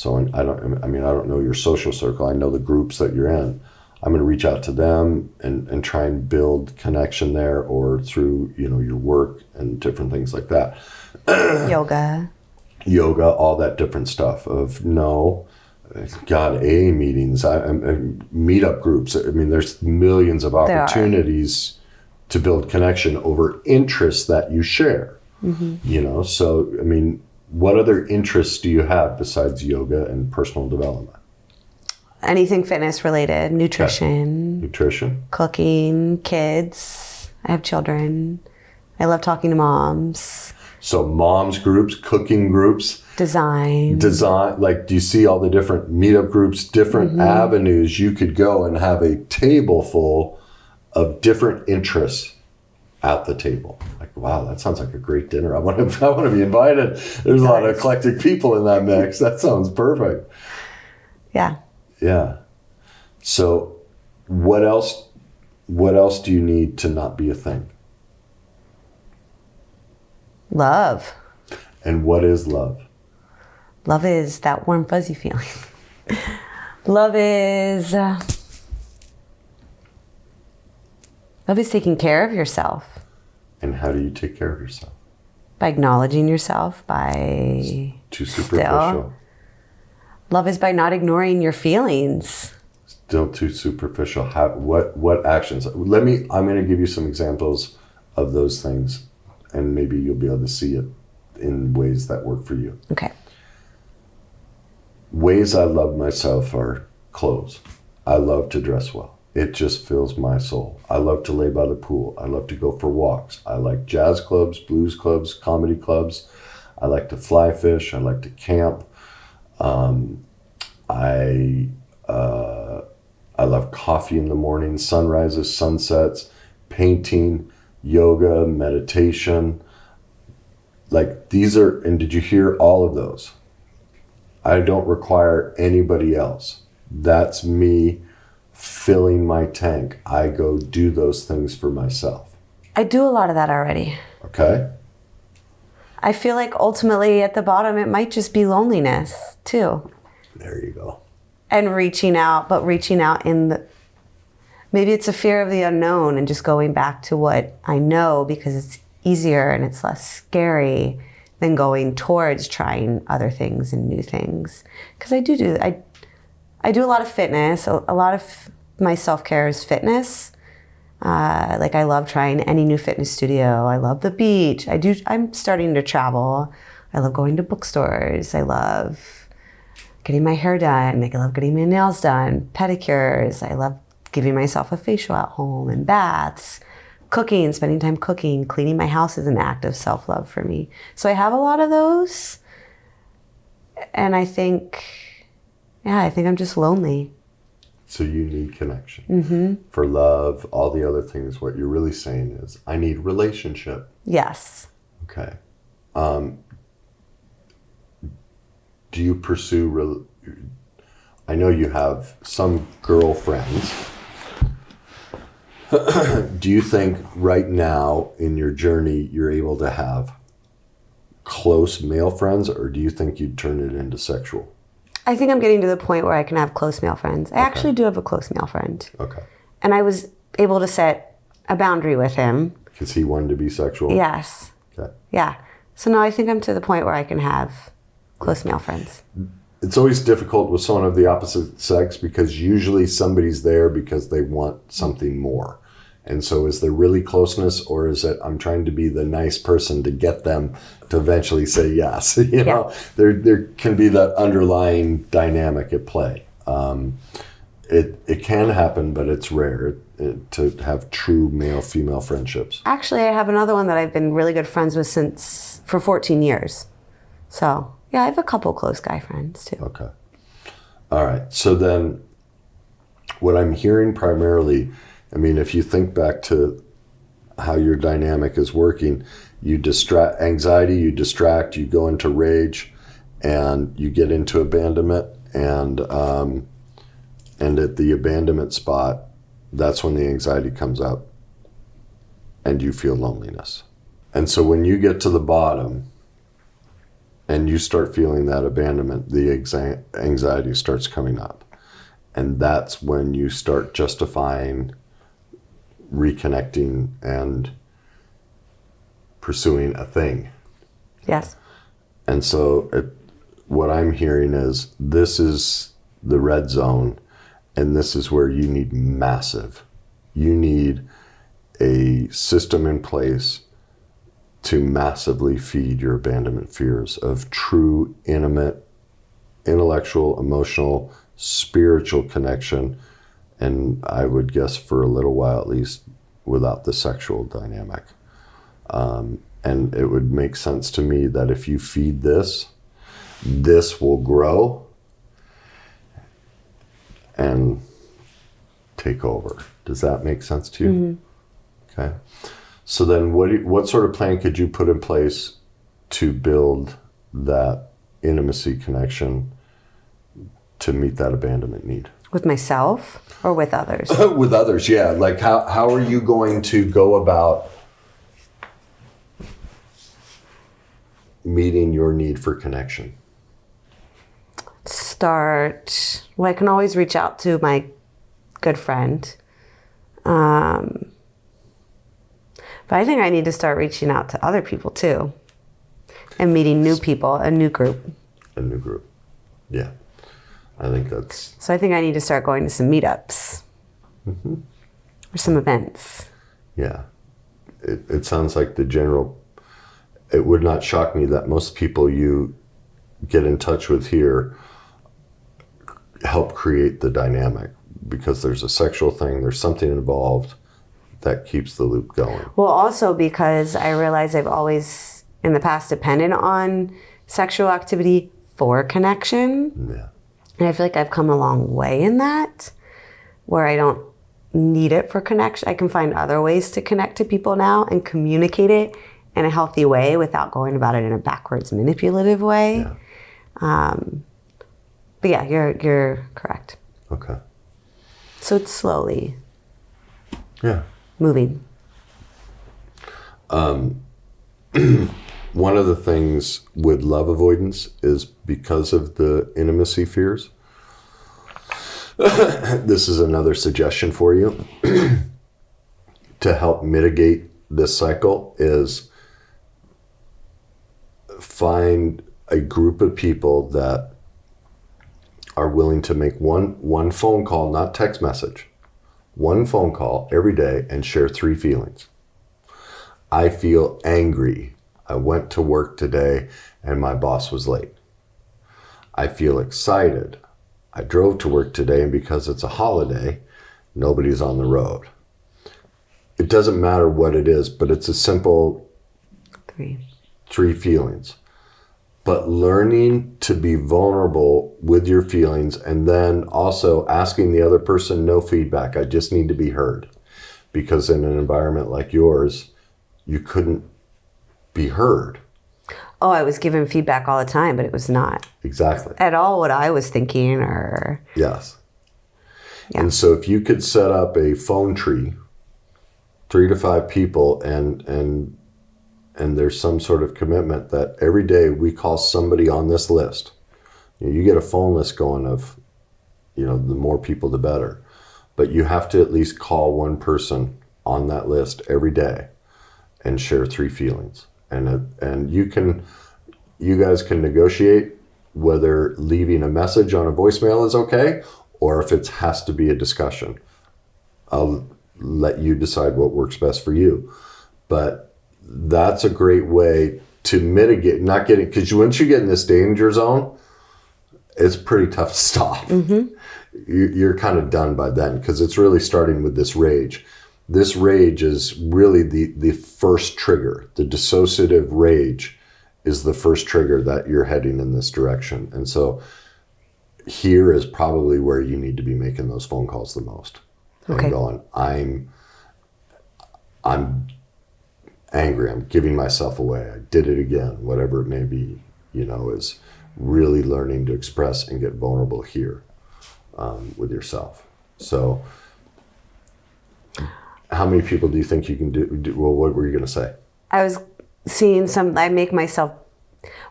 I don't know your social circle. I know the groups that you're in. I'm going to reach out to them and try and build connection there, or through, your work and different things like that. Yoga, all that different stuff of no, God, AA meetings, meetup groups. I mean, there's millions of opportunities to build connection over interests that you share. So, I mean, what other interests do you have besides yoga and personal development? Anything fitness related, nutrition. Nutrition. Cooking, kids. I have children. I love talking to moms. So moms groups, cooking groups. Design. Like, do you see all the different meetup groups, different avenues you could go and have a table full of different interests at the table? Like, wow, that sounds like a great dinner. I want to be invited. There's a lot of eclectic people in that mix. That sounds perfect. Yeah. Yeah. So what else do you need to not be a thing? Love. And what is love? Love is that warm, fuzzy feeling. Love is taking care of yourself. And how do you take care of yourself? By acknowledging yourself, by... Too superficial. Love is by not ignoring your feelings. Still too superficial. What actions? I'm going to give you some examples of those things, and maybe you'll be able to see it in ways that work for you. Okay. Ways I love myself are clothes. I love to dress well. It just fills my soul. I love to lay by the pool. I love to go for walks. I like jazz clubs, blues clubs, comedy clubs. I like to fly fish. I like to camp. I love coffee in the morning, sunrises, sunsets, painting, yoga, meditation. Like, these are, and did you hear all of those? I don't require anybody else. That's me filling my tank. I go do those things for myself. I do a lot of that already. Okay. I feel like ultimately at the bottom, it might just be loneliness too. There you go. And reaching out maybe it's a fear of the unknown and just going back to what I know because it's easier and it's less scary than going towards trying other things and new things. Because I do a lot of fitness. A lot of my self-care is fitness. Like, I love trying any new fitness studio. I love the beach. I'm starting to travel. I love going to bookstores. I love getting my hair done. I love getting my nails done, pedicures. I love giving myself a facial at home and baths. Cooking, spending time cooking, cleaning my house is an act of self-love for me. So I have a lot of those. And I think I'm just lonely. So you need connection. For love, all the other things, what you're really saying is, I need relationship. Yes. Okay. Do you pursue, I know you have some girlfriends. Do you think right now in your journey you're able to have close male friends, or do you think you'd turn it into sexual? I think I'm getting to the point where I can have close male friends. I actually do have a close male friend. Okay. And I was able to set a boundary with him. Because he wanted to be sexual? Yes. Okay. Yeah. So now I think I'm to the point where I can have close male friends. It's always difficult with someone of the opposite sex because usually somebody's there because they want something more. And so is there really closeness, or is it I'm trying to be the nice person to get them to eventually say yes? You know, there can be that underlying dynamic at play. It can happen, but it's rare to have true male-female friendships. Actually, I have another one that I've been really good friends with for 14 years. So, yeah, I have a couple close guy friends too. Okay. All right. So then what I'm hearing primarily, I mean, if you think back to how your dynamic is working, you anxiety, you distract, you go into rage, and you get into abandonment, and at the abandonment spot, that's when the anxiety comes up and you feel loneliness. And so when you get to the bottom and you start feeling that abandonment, the anxiety starts coming up. And that's when you start justifying reconnecting and pursuing a thing. Yes. And so what I'm hearing is this is the red zone, and this is where you need massive. You need a system in place to massively feed your abandonment fears of true, intimate, intellectual, emotional, spiritual connection, and I would guess for a little while at least without the sexual dynamic. And it would make sense to me that if you feed this, this will grow and take over. Does that make sense to you? Mm-hmm. Okay. So then what sort of plan could you put in place to build that intimacy connection to meet that abandonment need? With myself or with others? With others, yeah. Like how are you going to go about meeting your need for connection? Well, I can always reach out to my good friend. But I think I need to start reaching out to other people too. And meeting new people, a new group. A new group. Yeah. I think that's... So I think I need to start going to some meetups. Mm-hmm. Or some events. Yeah. It sounds like the general... It would not shock me that most people you get in touch with here help create the dynamic, because there's a sexual thing, there's something involved that keeps the loop going. Well, also because I realize I've always, in the past, depended on sexual activity for connection. Yeah. And I feel like I've come a long way in that, where I don't need it for connection. I can find other ways to connect to people now and communicate it in a healthy way without going about it in a backwards, manipulative way. Yeah. But yeah, you're correct. Okay. So it's slowly moving. One of the things with love avoidance is because of the intimacy fears. This is another suggestion for you to help mitigate this cycle is find a group of people that are willing to make one phone call, not text message, one phone call every day and share 3 feelings. I feel angry. I went to work today and my boss was late. I feel excited. I drove to work today and because it's a holiday, nobody's on the road. It doesn't matter what it is, but it's a simple 3 feelings. But learning to be vulnerable with your feelings and then also asking the other person no feedback. I just need to be heard. Because in an environment like yours, you couldn't be heard. Oh, I was given feedback all the time, but it was not Exactly. at all what I was thinking or... Yes. Yeah. And so if you could set up a phone tree, 3 to 5 people, and there's some sort of commitment that every day we call somebody on this list. You get a phone list going of, the more people, the better. But you have to at least call one person on that list every day and share 3 feelings. And you guys can negotiate whether leaving a message on a voicemail is okay or if it has to be a discussion. I'll let you decide what works best for you. But that's a great way to mitigate not getting, because once you get in this danger zone, it's pretty tough to stop. Mm-hmm. You're kind of done by then because it's really starting with this rage. This rage is really the first trigger. The dissociative rage is the first trigger that you're heading in this direction. And so here is probably where you need to be making those phone calls the most. Okay. And going, I'm angry, I'm giving myself away, I did it again, whatever it may be, is really learning to express and get vulnerable here with yourself. So how many people do you think you can do? Well, what were you going to say? I was seeing I make myself,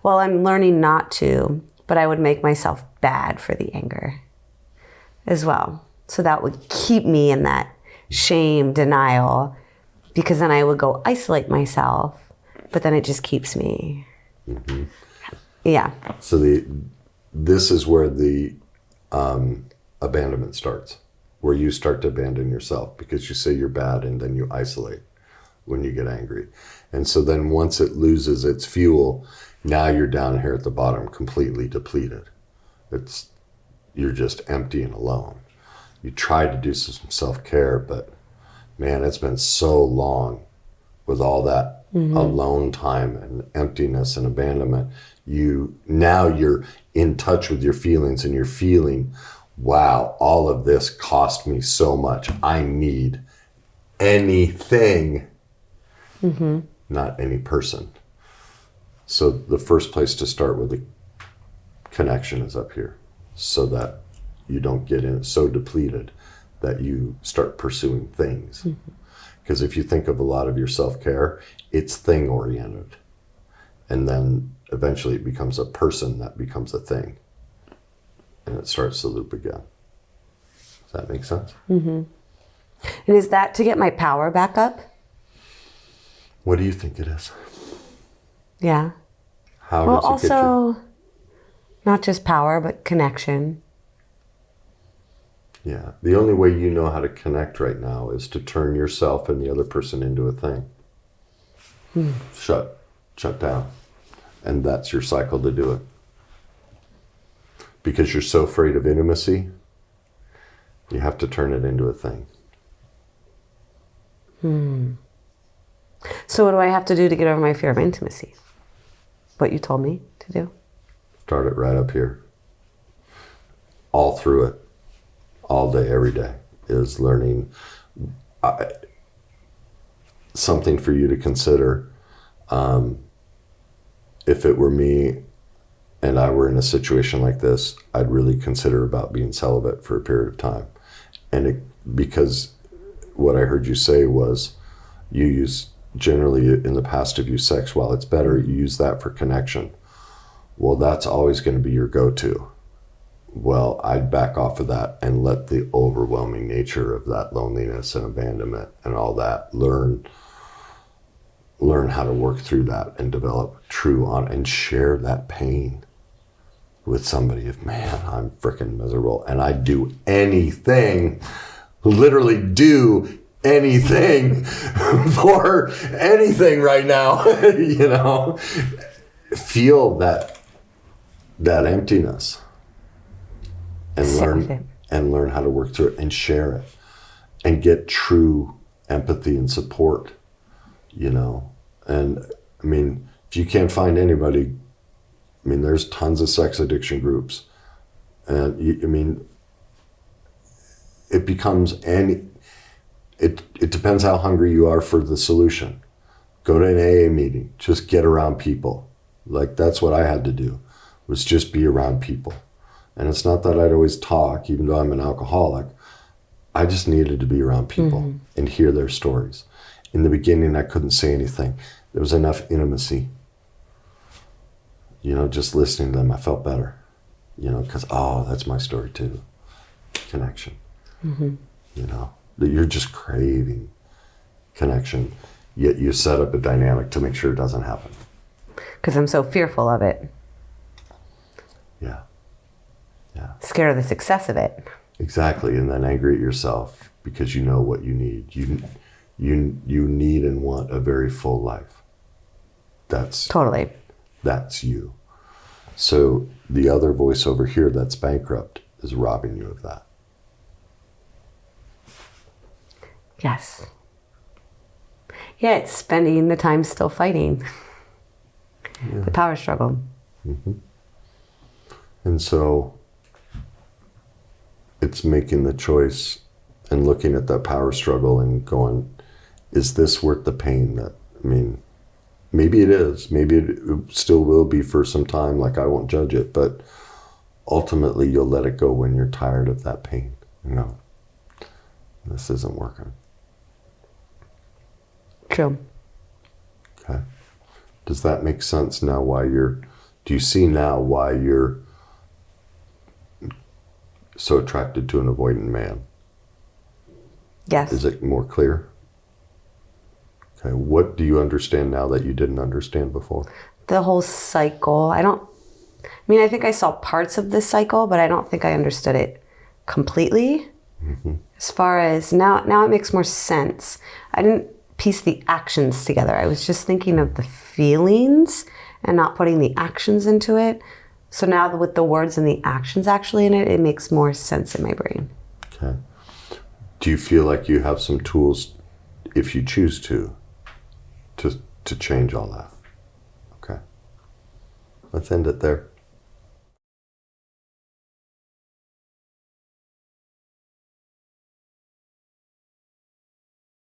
I'm learning not to, but I would make myself bad for the anger. as well. So that would keep me in that shame, denial, because then I would go isolate myself, but then it just keeps me. Mm-hmm. Yeah. So this is where the abandonment starts, where you start to abandon yourself because you say you're bad and then you isolate when you get angry. And so then once it loses its fuel, now you're down here at the bottom completely depleted. You're just empty and alone. You try to do some self-care, but man, it's been so long with all that alone time and emptiness and abandonment. Now you're in touch with your feelings and you're feeling, wow, all of this cost me so much. I need anything, not any person. So the first place to start with the connection is up here, so that you don't get in so depleted that you start pursuing things. Because if you think of a lot of your self-care, it's thing-oriented. And then eventually it becomes a person that becomes a thing. And it starts the loop again. Does that make sense? And is that to get my power back up? What do you think it is? Yeah. How Well, does it get you? also, not just power, but connection. Yeah. The only way you know how to connect right now is to turn yourself and the other person into a thing. Shut down. And that's your cycle to do it. Because you're so afraid of intimacy, you have to turn it into a thing. So what do I have to do to get over my fear of intimacy? What you told me to do? Start it right up here. All through it. All day, every day is learning. Something for you to consider. If it were me and I were in a situation like this, I'd really consider about being celibate for a period of time. Because what I heard you say was generally in the past have used sex while it's better, you use that for connection. Well, that's always going to be your go-to. Well, I'd back off of that and let the overwhelming nature of that loneliness and abandonment and all that learn how to work through that and develop and share that pain with somebody. If, man, I'm freaking miserable and I'd do anything, literally do anything for anything right now, feel that emptiness. And learn how to work through it and share it and get true empathy and support, And I mean, if you can't find anybody, there's tons of sex addiction groups. And it becomes it depends how hungry you are for the solution. Go to an AA meeting, just get around people. Like that's what I had to do, was just be around people. And it's not that I'd always talk, even though I'm an alcoholic. I just needed to be around people and hear their stories. In the beginning, I couldn't say anything. There was enough intimacy. Just listening to them, I felt better. Because, that's my story too. Connection. That you're just craving connection, yet you set up a dynamic to make sure it doesn't happen. Because I'm so fearful of it. Yeah. Scared of the success of it. Exactly, and then angry at yourself because you know what you need. You need and want a very full life. That's you. So the other voice over here that's bankrupt is robbing you of that. Yes. Yeah, it's spending the time still fighting the power struggle. And so it's making the choice and looking at that power struggle and going, is this worth the pain? Maybe it is. Maybe it still will be for some time. Like, I won't judge it, but ultimately you'll let it go when you're tired of that pain. This isn't working. True. Okay. Does that make sense now? Do you see now why you're so attracted to an avoidant man. Yes. Is it more clear? Okay. What do you understand now that you didn't understand before? The whole cycle. I think I saw parts of this cycle, but I don't think I understood it completely. Mm-hmm. As far as now it makes more sense. I didn't piece the actions together. I was just thinking of the feelings and not putting the actions into it. So now with the words and the actions actually in it, it makes more sense in my brain. Okay. Do you feel like you have some tools, if you choose to change all that? Okay. Let's end it there.